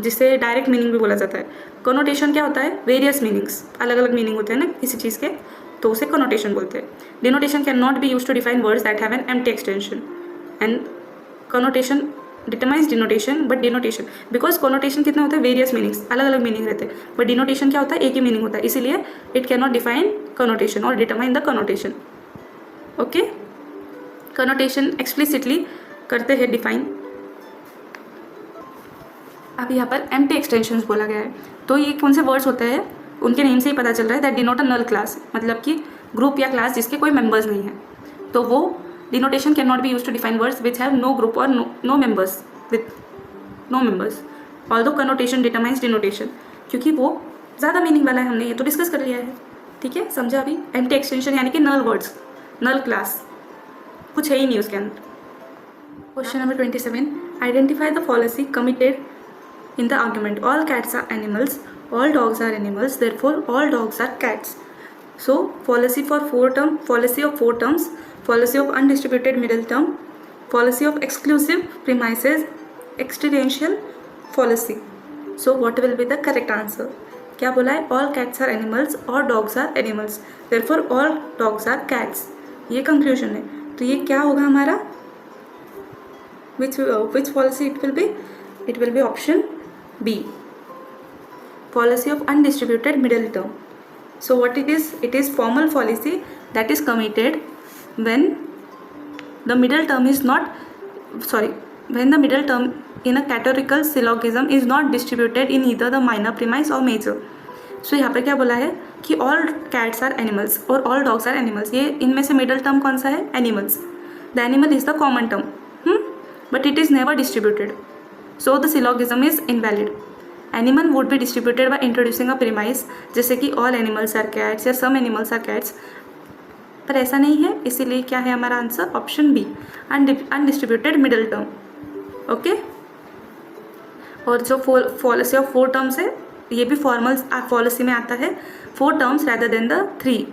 जिससे डायरेक्ट मीनिंग भी बोला जाता है. कनोटेशन क्या होता है? वेरियस मीनिंग्स, अलग अलग मीनिंग होते हैं ना किसी चीज़ के, तो उसे कनोटेशन बोलते हैं. Denotation can not be use to define words that have an empty extension and connotation determines denotation. But denotation because connotation कितने होते हैं? वेरियस मीनिंग्स, अलग अलग मीनिंग रहते हैं. बट डिनोटेशन क्या होता है? एक ही मीनिंग होता है, इसीलिए it can not define connotation और determine the connotation. Okay, connotation explicitly करते हैं डिफाइन. अब यहाँ पर एम्प्टी एक्सटेंशंस बोला गया है, तो ये कौन से वर्ड्स होते हैं? उनके नेम से ही पता चल रहा है that denote a null class, मतलब कि ग्रुप या क्लास जिसके कोई मेंबर्स नहीं है. तो वो denotation can not be use to define words which have no group और no members. With no members, although connotation determines denotation, क्योंकि वो ज़्यादा मीनिंग वाला है, हमने ये तो डिस्कस कर लिया है, ठीक है, समझा अभी। एम्प्टी एक्सटेंशन यानी कि नल वर्ड्स, नल क्लास, कुछ है ही नहीं उसके अंदर। Question number 27, identify the fallacy committed in the argument. All cats are animals, all dogs are animals, therefore all dogs are cats. So policy for policy of four terms, policy of undistributed middle term, policy of exclusive premises, extenential policy. So what will be the correct answer? क्या बोला है? All cats are animals, all dogs are animals, therefore all dogs are cats. ये कंक्लूजन है, तो ये क्या होगा हमारा? Which policy it will be? It will be option B, policy of undistributed middle term. So what it is? It is formal policy that is committed when the middle term is not, when the middle term in a categorical syllogism is not distributed in either the minor premise or major. So यहाँ पर क्या बोला है कि all cats are animals और all dogs are animals. ये इनमें से middle term कौन सा है? Animals. The animal is the common term, but it is never distributed. So the syllogism is invalid. Animal would be distributed by introducing a premise, जैसे कि all animals are cats या some animals are cats, पर ऐसा नहीं है, इसीलिए क्या है हमारा आंसर? Option B, undistributed middle term. Okay, और जो पॉलिसी ऑफ फोर टर्म्स है, ये भी फॉर्मल पॉलिसी में आता है, 4 टर्म्स रैदर देन द 3,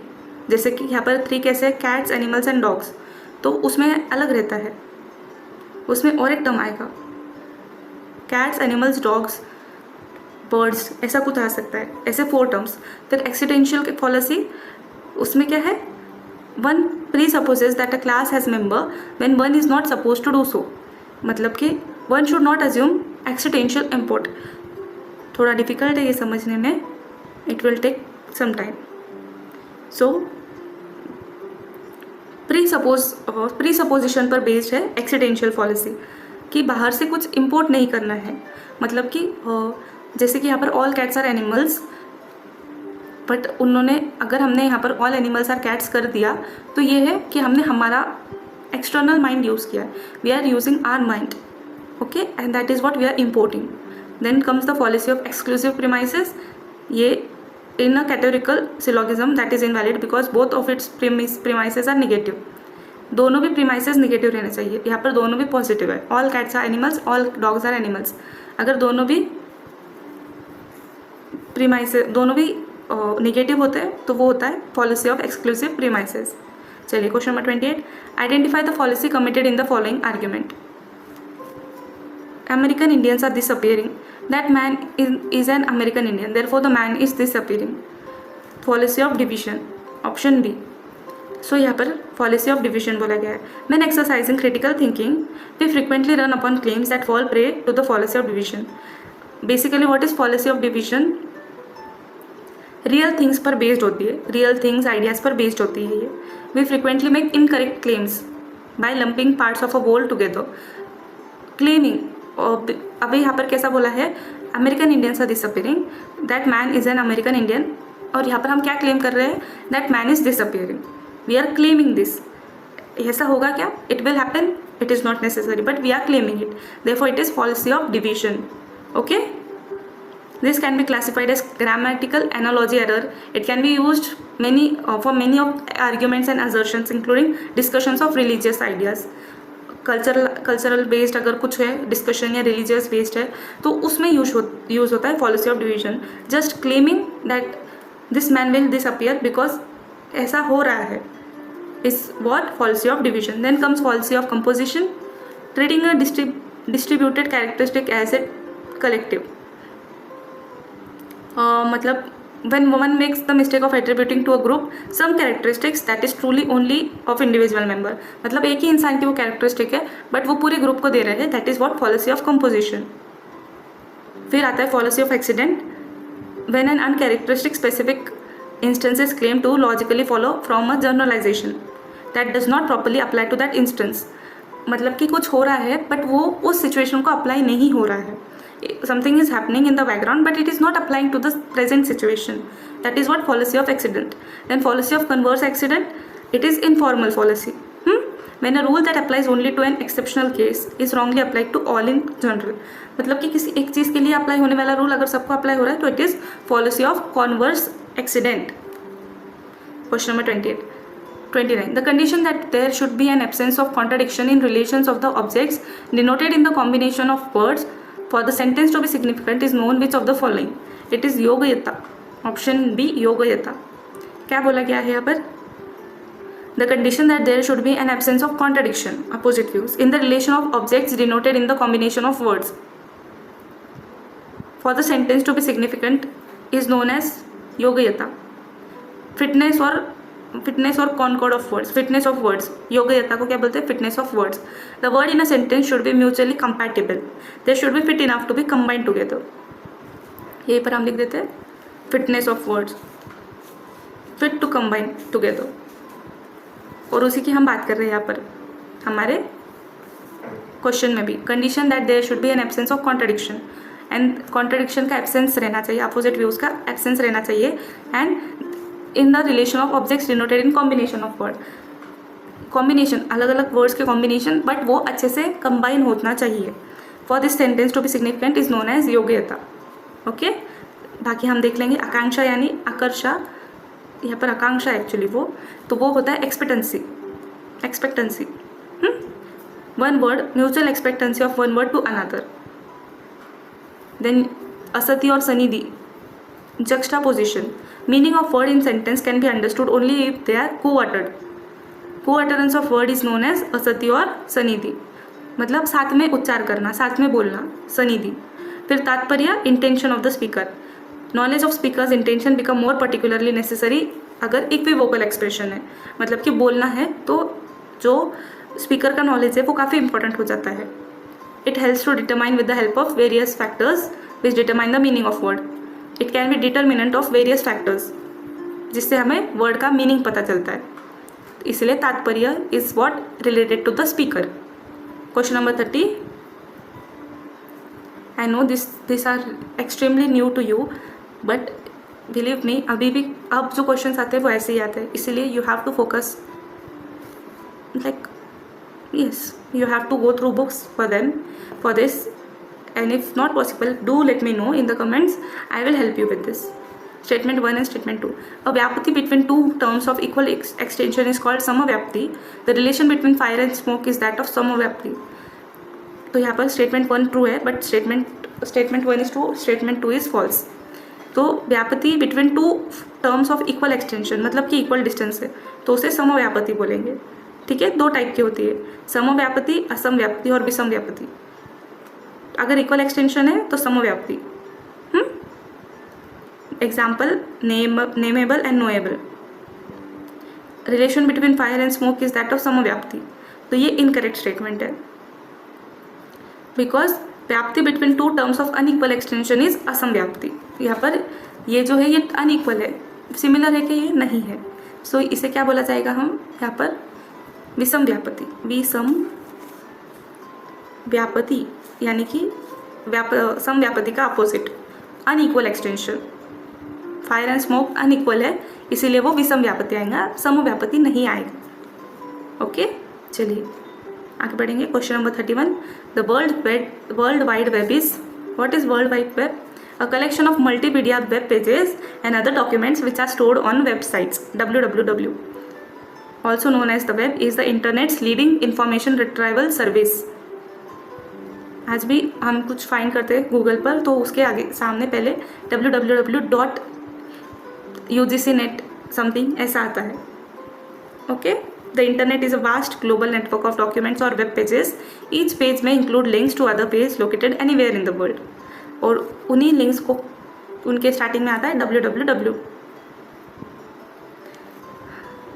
जैसे कि यहाँ पर 3 कैसे है? कैट्स, एनिमल्स एंड डॉग्स, तो उसमें अलग रहता है, उसमें और एक टर्म आएगा, कैट्स, एनिमल्स, डॉग्स, बर्ड्स, ऐसा कुछ आ सकता है, ऐसे 4 टर्म्स। फिर एक्सीडेंशियल पॉलिसी, उसमें क्या है? One presupposes that a class has member when one is not suppose to do so, मतलब कि one should not assume existential import. थोड़ा डिफिकल्ट है ये समझने में, it will take some time. So presupposition पर बेस्ड है एक्सीडेंशियल पॉलिसी, कि बाहर से कुछ इम्पोर्ट नहीं करना है, मतलब कि जैसे कि यहाँ पर all cats are animals, but उन्होंने, अगर हमने यहाँ पर ऑल एनिमल्स आर कैट्स कर दिया, तो ये है कि हमने हमारा एक्सटर्नल माइंड यूज़ किया, we are using our mind, okay, and that is what we are importing. Then comes the policy of exclusive premises, ये in a categorical syllogism that is invalid because both of its premises are negative. दोनों भी प्रीमाइसेस निगेटिव रहने चाहिए, यहाँ पर दोनों भी पॉजिटिव है, all cats are animals, all dogs are animals. अगर दोनों भी प्रीमाइसेस, दोनों भी निगेटिव होते हैं, तो वो होता है पॉलिसी ऑफ एक्सक्लूसिव प्रीमाइसेस। चलिए question number 28, identify the policy committed in the following argument. American Indians are disappearing. That man is an American Indian. Therefore, the man is disappearing. Policy of division. Option B. So यहाँ पर policy of division बोला गया है. When exercising critical thinking, we frequently run upon claims that fall prey to the policy of division. Basically, what is policy of division? Real things पर based होती है. Real things, ideas पर based होती है ये. We frequently make incorrect claims by lumping parts of a whole together. Claiming. अभी यहाँ पर कैसा बोला है? American Indians are disappearing, that man is an American Indian, और यहाँ पर हम क्या क्लेम कर रहे हैं? That man is disappearing, we are claiming this. ऐसा होगा क्या? It will happen, it is not necessary, but we are claiming it, therefore it is policy of division. Okay, this can be classified as grammatical analogy error. It can be used for many of arguments and assertions, including discussions of religious ideas. Cultural based अगर कुछ है डिस्कशन या रिलीजियस बेस्ड है, तो उसमें यूज होता है policy of division. Just claiming that this man will disappear because ऐसा हो रहा है, is what policy of division. Then comes policy of composition, treating a distributed characteristic as a collective. मतलब when one makes the mistake of attributing to a group some characteristics that is truly only of individual member, मतलब एक ही इंसान की वो कैरेक्टरिस्टिक है बट वो पूरे ग्रुप को दे रहे हैं, that is what policy of composition. फिर आता है policy of accident, when an uncharacteristic specific instance is claimed to logically follow from a generalization that does not properly apply to that instance, मतलब कि कुछ हो रहा है बट वो उस सिचुएशन को अप्लाई नहीं हो रहा है, something is happening in the background but it is not applying to the present situation, that is what policy of accident. Then policy of converse accident, it is informal policy. When a rule that applies only to an exceptional case is wrongly applied to all in general. मतलब कि किसी एक चीज़ के लिए अप्लाई होने वाला रूल अगर सबको अप्लाई हो रहा है तो it is policy of converse accident. Question number 29. The condition that there should be an absence of contradiction in relations of the objects denoted in the combination of words for the sentence to be significant is known which of the following? It is योगयता। ऑप्शन बी योगयता। क्या बोला गया है यहाँ पर? The condition that there should be an absence of contradiction, opposite views, in the relation of objects denoted in the combination of words for the sentence to be significant is known as योगयता। फिटनेस और concord of words, fitness of words, योगयता को क्या बोलते हैं? Fitness of words. The word in a sentence should be mutually compatible, they should be fit enough to be combined together. यहीं पर हम लिख देते हैं fitness of words, fit to combine together. और उसी की हम बात कर रहे हैं यहाँ पर हमारे क्वेश्चन में भी। Condition that there should be an absence of contradiction, and contradiction का एब्सेंस रहना चाहिए, अपोजिट व्यूज का एब्सेंस रहना चाहिए, and in the relation of objects denoted in combination of word. Combination, अलग अलग वर्ड्स के कॉम्बिनेशन, बट वो अच्छे से कंबाइन होना चाहिए। For this sentence to be significant is known as योग्यता। ओके, बाकी हम देख लेंगे। आकांक्षा यानी आकर्षा, यहाँ पर आकांक्षा एक्चुअली वो होता है expectancy. One word, mutual expectancy of one word to another. Then असति और सनिधि, juxtaposition, meaning of word in sentence can be understood only if they are co-uttered. Co-utterance of word is known as असति और सनिधि, मतलब साथ में उच्चार करना, साथ में बोलना, सनिधि। फिर तात्पर्य, intention of the speaker. Knowledge of speakers intention become more particularly necessary अगर इक्विवोकल एक्सप्रेशन है, मतलब कि बोलना है तो जो स्पीकर का नॉलेज है वो काफ़ी इंपॉर्टेंट हो जाता है। It helps to determine with the help of various factors which determine the meaning of word. It can be determinant of various factors, जिससे हमें वर्ड का मीनिंग पता चलता है। इसलिए तात्पर्य is what related to the speaker. Question number 30. I know this are extremely new to you, but believe me अभी भी अब जो क्वेश्चन आते हैं वो ऐसे ही आते हैं, इसीलिए you have to focus, like yes, you have to go through books for them for this, and if not possible do let me know in the comments. I will help you with this. Statement 1 and statement 2. A vyapati between two terms of equal extension is called samavyapti. The relation between fire and smoke is that of samavyapti. तो यहाँ पर statement 1 true है, but statement 1 is true, statement 2 is false. तो व्यापति between two terms of equal extension, मतलब कि इक्वल डिस्टेंस है, तो उसे समव्यापति बोलेंगे। ठीक है, दो टाइप की होती है, समव्यापति, असमव्यापति और विषमव्यापति। अगर इक्वल एक्सटेंशन है तो समव्यापति। Example, nameable and knowable. Relation between fire and smoke is that of समव्यापति, तो ये इनकरेक्ट स्टेटमेंट है, बिकॉज व्याप्ति between two terms of unequal extension is असमव्याप्ति। यहाँ पर ये जो है ये अनइक्वल है, सिमिलर है कि ये नहीं है, सो इसे क्या बोला जाएगा हम यहाँ पर? विषम व्यापति। विषम व्यापति यानी कि समव्यापति का opposite, unequal extension. Fire and smoke unequal है, इसीलिए वो विषम व्यापति आएगा, समव्यापति नहीं आएगा। ओके, चलिए आगे बढ़ेंगे। Question number 31. The world wide web is, what is world wide web? A collection of multimedia web pages and other documents which are stored on websites. www, also known as the web, is the internet's leading information retrieval service. आज भी हम कुछ फाइंड करते हैं गूगल पर तो उसके आगे सामने पहले www.ugcnet समथिंग ऐसा आता है। Okay, the internet is a vast global network of documents और वेब पेजेस। ईच पेज में include links to other page located anywhere in the world, और उन्हीं लिंक्स को उनके स्टार्टिंग में आता है www,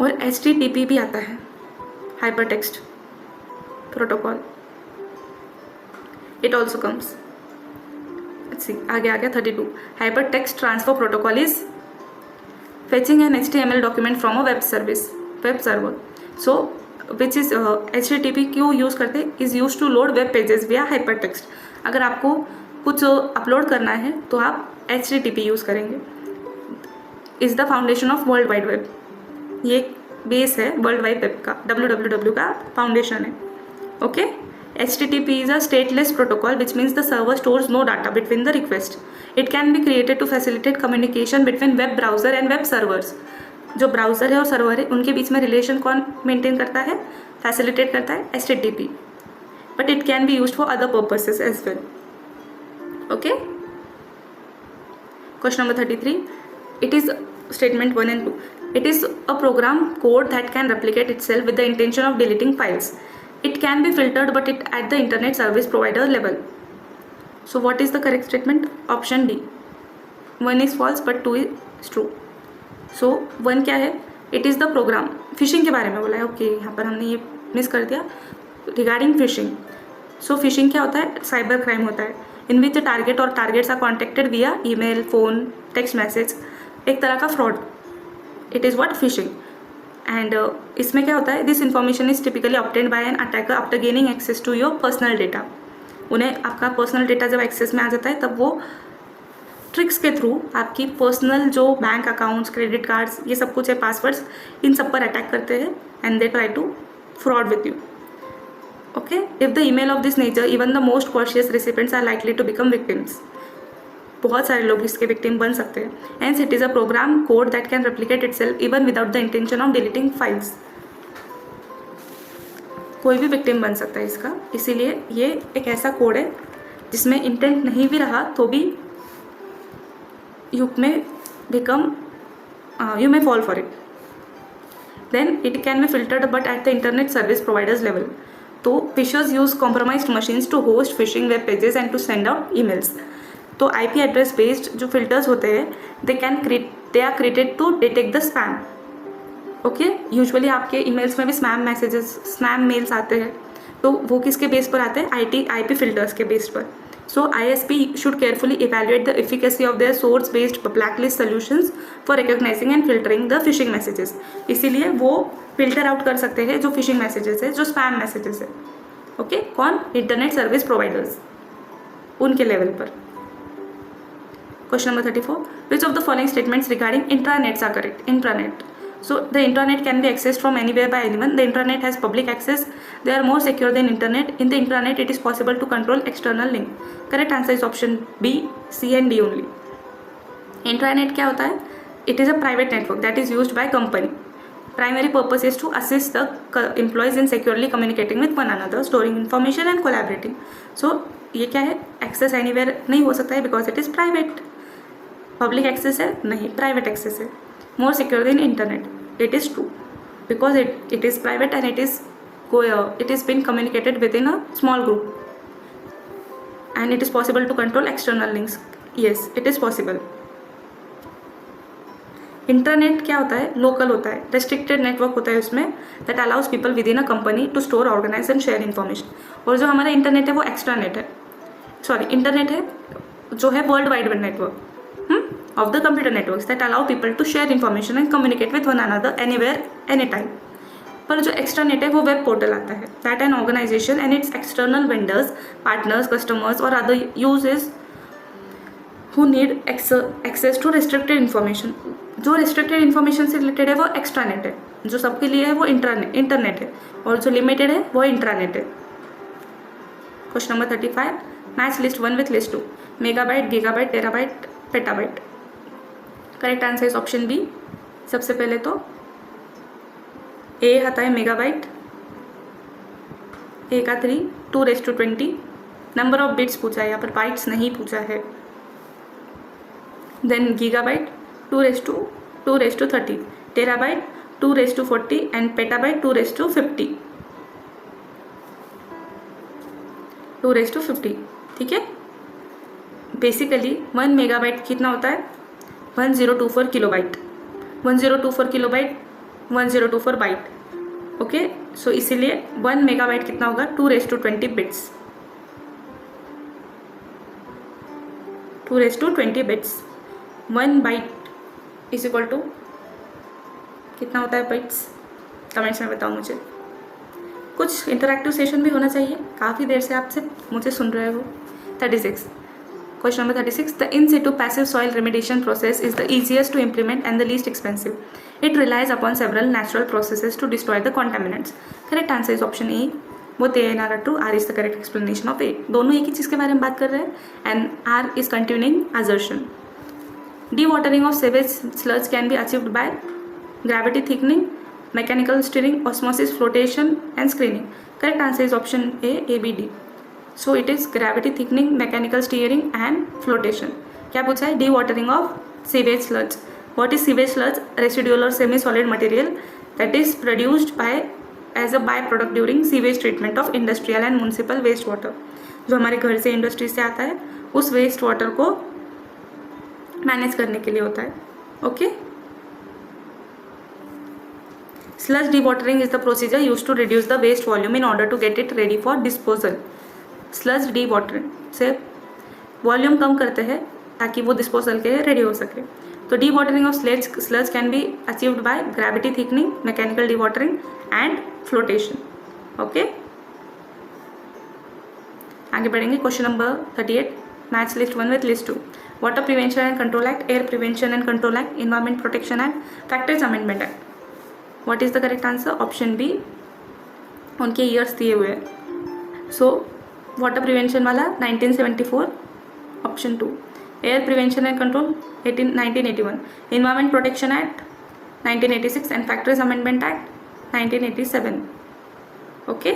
और HTTP भी आता है, hyper text protocol. It also comes, आगे आ गया 32. Hyper text transfer protocol is fetching an HTML document from a web server. So which is HTTP क्यों यूज़ करते? Is use to load web pages via hyper text. अगर आपको कुछ अपलोड करना है तो आप HTTP यूज़ करेंगे. Is the foundation of world wide web. ये बेस है वर्ल्ड वाइड वेब का, www का फाउंडेशन है. Okay. HTTP is a stateless protocol, which means the server stores no data between the request. It can be created to facilitate communication between web browser and web servers. जो ब्राउज़र है और सर्वर है उनके बीच में रिलेशन कौन मेंटेन करता है, फैसिलिटेट करता है, HTTP. But it can be used for other purposes as well. Okay. Question number 33. It is statement 1 and 2. It is a program code that can replicate itself with the intention of deleting files. It can be filtered but it at the internet service provider level. So what is the correct statement? Option D. 1 is false but 2 is true. So 1 क्या है? It is the program. Fishing के बारे में बोला है. ओके, यहाँ पर हमने ये मिस कर दिया. Regarding fishing. सो फिशिंग क्या होता है? साइबर क्राइम होता है इन विच टारगेट और targets are contacted via email, phone, text message. एक तरह का fraud. It is what? Phishing. And इसमें क्या होता है? This information is typically obtained by an attacker after gaining access to your personal data. उन्हें आपका पर्सनल डेटा जब एक्सेस में आ जाता है तब वो ट्रिक्स के थ्रू आपकी पर्सनल जो बैंक अकाउंट्स, क्रेडिट कार्ड्स, ये सब कुछ है, पासवर्ड्स, इन सब पर अटैक करते हैं and they try to fraud with you. Okay. If the email of this nature even the most cautious recipients are likely to become victims. बहुत सारे लोग इसके विक्टिम बन सकते हैं. And it is a program code that can replicate itself even without the intention of deleting files. कोई भी विक्टिम बन सकता है इसका. इसीलिए ये एक ऐसा कोड है जिसमें इंटेंट नहीं भी रहा तो भी you may fall for it. Then it can be filtered but at the internet service providers level. तो phishers use compromised machines to host phishing web pages and to send out emails. तो IP address based जो filters होते हैं they are created to detect the spam. Okay. Usually आपके emails में भी स्पैम मेल्स आते हैं. तो वो किसके बेस पर आते हैं? IP filters के बेस पर. So ISP should carefully evaluate the efficacy of their source-based blacklist solutions for recognizing and filtering the phishing messages. इसीलिए वो filter out कर सकते हैं जो phishing messages है, जो spam messages है. ओके. कौन? इंटरनेट सर्विस प्रोवाइडर्स, उनके लेवल पर. Question number 34. Which of the following statements regarding intranets are correct? Intranet. So the intranet can be accessed from anywhere by anyone. The intranet has public access. They are more secure than internet. In the intranet, it is possible to control external link. Correct answer is option B, C and D only. Intranet क्या होता है? It is a private network that is used by company. Primary purpose is to assist the employees in securely communicating with one another, storing information and collaborating. So ये क्या है? Access anywhere नहीं हो सकता है because it is private. Public access है? नहीं, private access है. More secure than internet. It is true because it is private and it is been communicated within a small group and it is possible to control external links. Yes, it is possible. Internet क्या होता है? लोकल होता है, रेस्ट्रिक्टेड नेटवर्क होता है उसमें, that allows people within a company to store, organize and share information. और जो हमारा इंटरनेट है वो एक्स्ट्रानेट है. इंटरनेट है जो है world wide web network of the computer networks that allow people to share information and communicate with one another anywhere, anytime. पर जो extranet है वो वेब पोर्टल आता है, that an organization and its external vendors, partners, customers or other users who need access to restricted information. जो restricted information से related है वो extranet है, जो सबके लिए है वो इंटरनेट है, और जो limited है वो इंट्रानेट है. Question number 35. Match list 1 with list 2. Megabyte, gigabyte, terabyte, petabyte. Correct answer is option B. सबसे पहले तो ए आता है मेगाबाइट. ए का 3, 2⁻20. नंबर ऑफ बिट्स पूछा है, यहाँ पर बाइट्स नहीं पूछा है. Then gigabyte 2⁻2⁻30. Terabyte 2⁻40 and petabyte 2⁻50. 2⁻50. ठीक है. बेसिकली 1 मेगाबाइट कितना होता है? 1024 kilobyte. 1024 kilobyte, 1024 byte. Okay. So इसीलिए 1 मेगाबाइट कितना होगा? 2⁻20 bits. 2⁻20 bits. 1 byte is equal to कितना होता है बाइट्स? कमेंट्स में बताओ मुझे. कुछ इंटरैक्टिव सेशन भी होना चाहिए. काफ़ी देर से आपसे मुझे सुन रहे हो. 36. Question number 36. The in situ passive soil remediation process is the easiest to implement and the least expensive. It relies upon several natural processes to destroy the contaminants. Correct answer is option A. Both A and R are true. R is the correct explanation of A. दोनों एक ही चीज़ के बारे में बात कर रहे हैं and R is continuing assertion. Dewatering of sewage sludge can be achieved by gravity thickening, mechanical stirring, osmosis, flotation and screening. Correct answer is option A, B, D. So it is gravity thickening, mechanical stirring and flotation. क्या पूछा है? Dewatering of sewage sludge. What is sewage sludge? Residual or semi-solid material that is produced by as a byproduct during sewage treatment of industrial and municipal waste water. जो हमारे घर से इंडस्ट्री से आता है उस वेस्ट वाटर को मैनेज करने के लिए होता है. Okay. Sludge dewatering is the procedure used to reduce the waste volume in order to get it ready for disposal. Sludge D watering से वॉल्यूम कम करते हैं ताकि वो डिस्पोजल के लिए रेडी हो सके. तो dewatering of sludge can be achieved by gravity thickening, mechanical dewatering and flotation. Okay, आगे बढ़ेंगे. Question number 38. Match list 1 with list 2. Water prevention and control act, air prevention and control act, environment protection act, factories amendment act. What is the correct answer? Option B. उनके ईयर्स दिए हुए हैं. सो वाटर प्रिवेंशन वाला 1974, option 2. Air prevention and control 1981. Environment protection act 1986 and factories amendment act 1987. Okay.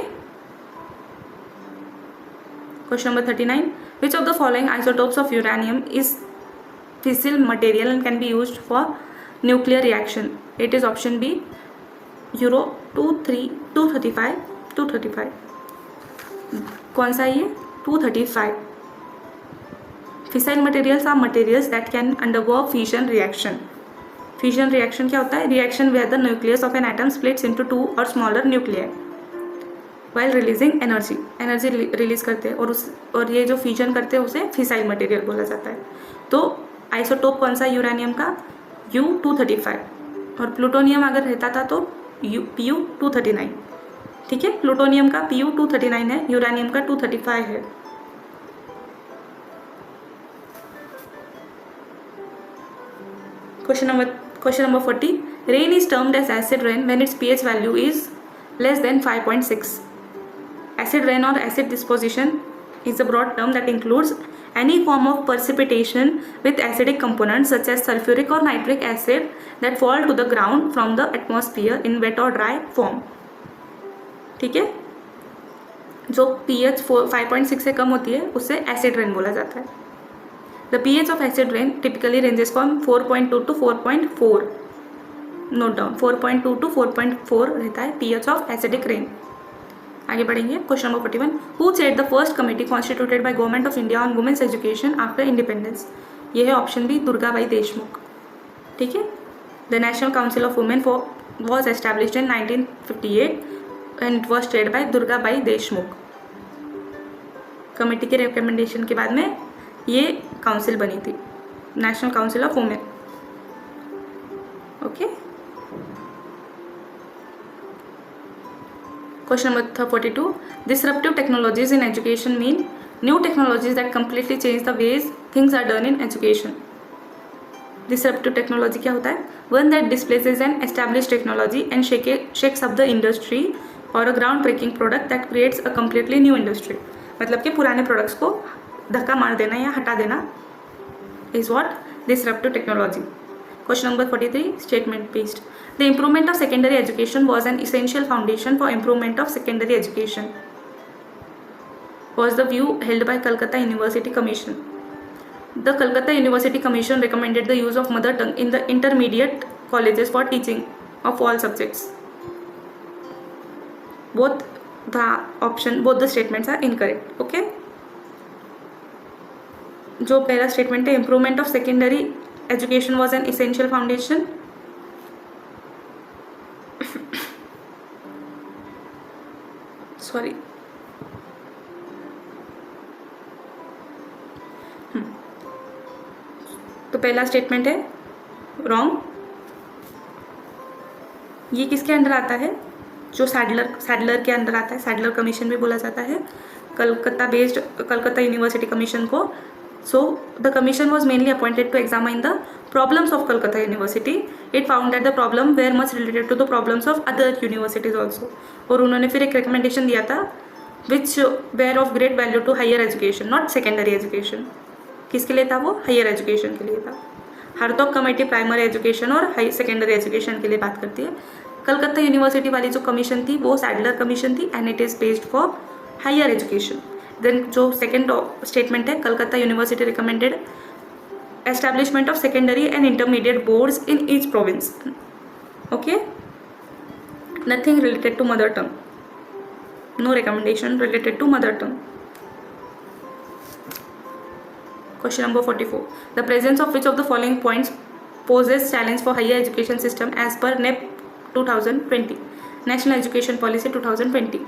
Question number 39. Which of the following isotopes of uranium is fissile material and can be used for nuclear reaction? It is option B. यूरो 235. कौन सा ये? 235. Fissile materials are materials that can undergo fission reaction. Fission reaction क्या होता है? Reaction where the nucleus of an atom splits into 2 और smaller nuclei while releasing energy release करते हैं और ये जो फ्यूजन करते हैं उसे फिसाइल मटेरियल बोला जाता है. तो आइसोटोप कौन सा? यूरेनियम का U-235. और प्लूटोनियम अगर रहता था तो Pu-239. ठीक है, प्लूटोनियम का Pu-239 है, यूरेनियम का 235 है. Question number 40. Rain is termed as acid rain when its pH value is less than 5.6. Acid rain और acid deposition is a broad term that includes any form of precipitation with acidic components such as sulfuric or nitric acid that fall to the ground from the atmosphere in wet or dry form. ठीक है, जो pH 5.6 से कम होती है उसे एसिड रेन बोला जाता है. The pH of acid rain typically ranges from 4.2 to 4.4. Note down, 4.2 to 4.4 रहता है pH ऑफ एसिडिक रेन. आगे बढ़ेंगे. Question number 41. Who chaired the first committee constituted by government of India on women's education after independence? ये है ऑप्शन बी, दुर्गाबाई देशमुख. ठीक है. The national council of women was established in 1958 and it was chaired by Durgabai Deshmukh. Committee के रिकमेंडेशन के बाद में ये काउंसिल बनी थी, national council of women. Okay. Question number 42. Disruptive technologies in education mean new technologies that completely change the ways things are done in education. Disruptive technology क्या होता है? One that displaces an established technology and shakes up the industry or a groundbreaking product that creates a completely new industry. मतलब कि पुराने प्रोडक्ट्स को धक्का मार देना या हटा देना is what disruptive technology. Question number 43. Statement based. The improvement of secondary education was an essential foundation for improvement of secondary education. Was the view held by Calcutta University Commission. The Calcutta University Commission recommended the use of mother tongue in the intermediate colleges for teaching of all subjects. Both the statements are incorrect. Okay. जो पहला स्टेटमेंट है, improvement of secondary education was an essential foundation. Sorry, तो पहला स्टेटमेंट है रॉन्ग. ये किसके अंडर आता है? जो सैडलर के अंदर आता है. सैडलर कमीशन भी बोला जाता है. कलकत्ता यूनिवर्सिटी कमीशन को So the commission was mainly appointed to examine the problems of Calcutta University. It found that the problem were much related to the problems of other universities also. और उन्होंने फिर एक recommendation दिया था which were of great value to higher education, not secondary education. किसके लिए था वो? हायर एजुकेशन के लिए था. हार्टोग कमेटी प्राइमरी एजुकेशन और हाई सेकेंडरी एजुकेशन के लिए बात करती है. कलकत्ता यूनिवर्सिटी वाली जो कमीशन थी वो सैडलर कमीशन थी and it is based for higher education. Then जो सेकेंड स्टेटमेंट है, Calcutta university recommended establishment of secondary and intermediate boards in each province. Okay, nothing related to mother tongue, no recommendation related to mother tongue. Question number 44. The presence of which of the following points poses challenge for higher education system as per NEP 2020, National Education Policy 2020.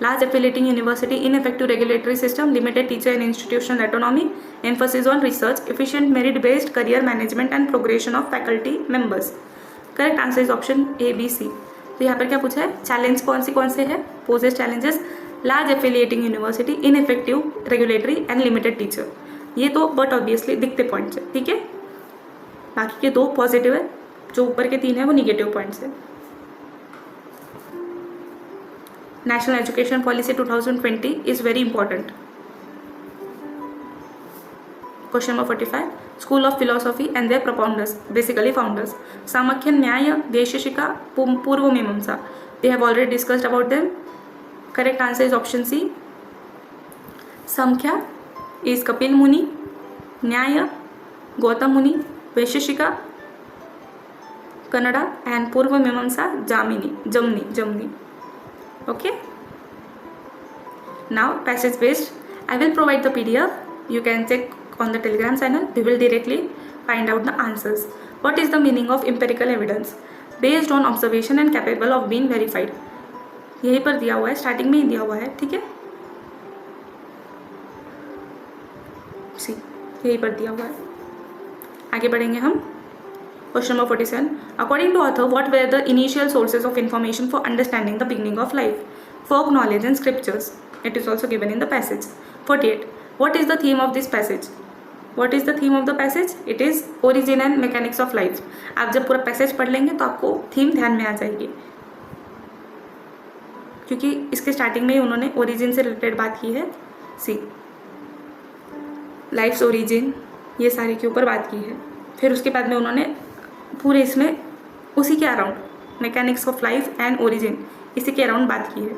Large affiliating university, ineffective regulatory system, limited teacher and institutional autonomy, emphasis on research, efficient merit-based career management and progression of faculty members. Correct answer is option A, B, C. तो यहाँ पर क्या पूछा है? चैलेंज कौन से है? Poses challenges, large affiliating university, ineffective regulatory and limited teacher. ये तो बट ऑब्वियसली दिखते पॉइंट्स है, ठीक है. बाकी के दो पॉजिटिव है, जो ऊपर के तीन है वो निगेटिव पॉइंट्स है. National education policy 2020 is very important. Question number 45. School of philosophy and their propounders, basically founders. Samkhya, Nyaya, Vaisheshika, Purva Mimamsa. We have already discussed about them. Correct answer is option C. Samkhya is Kapil Muni, Nyaya, Gautam Muni, Vaisheshika, Kannada, and Purva Mimamsa, Jamni. Okay. Now passage based. I will provide the PDF. You can check on the Telegram channel. We will directly find out the answers. What is the meaning of empirical evidence? Based on observation and capable of being verified. यहीं पर दिया हुआ है, स्टार्टिंग में ही दिया हुआ है, ठीक है. सी यहीं पर दिया हुआ है. आगे बढ़ेंगे हम. Question number 47. According to author, what were the initial sources of information for understanding the beginning of life? Folk knowledge and scriptures. It is also given in the passage. 48. What is the theme of this passage? What is the theme of the passage? It is origin and mechanics of life. आप जब पूरा पैसेज पढ़ लेंगे तो आपको थीम ध्यान में आ जाएगी, क्योंकि इसके स्टार्टिंग में ही उन्होंने ओरिजिन से रिलेटेड बात की है. सी लाइफ्स ओरिजिन, ये सारे के ऊपर बात की है. फिर उसके बाद में उन्होंने पूरे इसमें उसी के around mechanics of life and origin, इसी के अराउंड बात की है.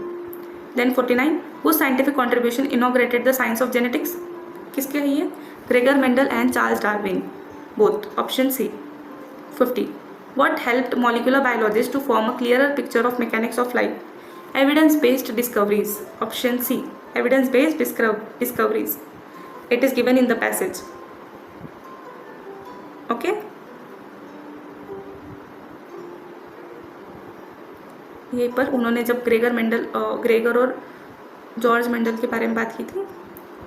देन 49. वो scientific contribution inaugurated the science of genetics. किसके है ये? Gregor Mendel and Charles Darwin, both. Option C. 50. What helped molecular biologist to form a clearer picture of mechanics of life? Evidence based discoveries. Option C. Evidence based discoveries. It is given in the passage. Okay. यहीं पर उन्होंने जब ग्रेगर और जॉर्ज मेंडल के बारे में बात की थी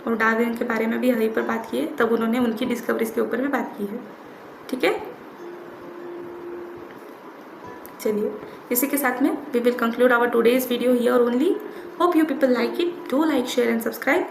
और डार्विन के बारे में भी यहीं पर बात की है, तब उन्होंने उनकी डिस्कवरीज के ऊपर भी बात की है, ठीक है. चलिए, इसी के साथ में we will conclude our today's video here only. Hope you people like it. Do like, share and subscribe.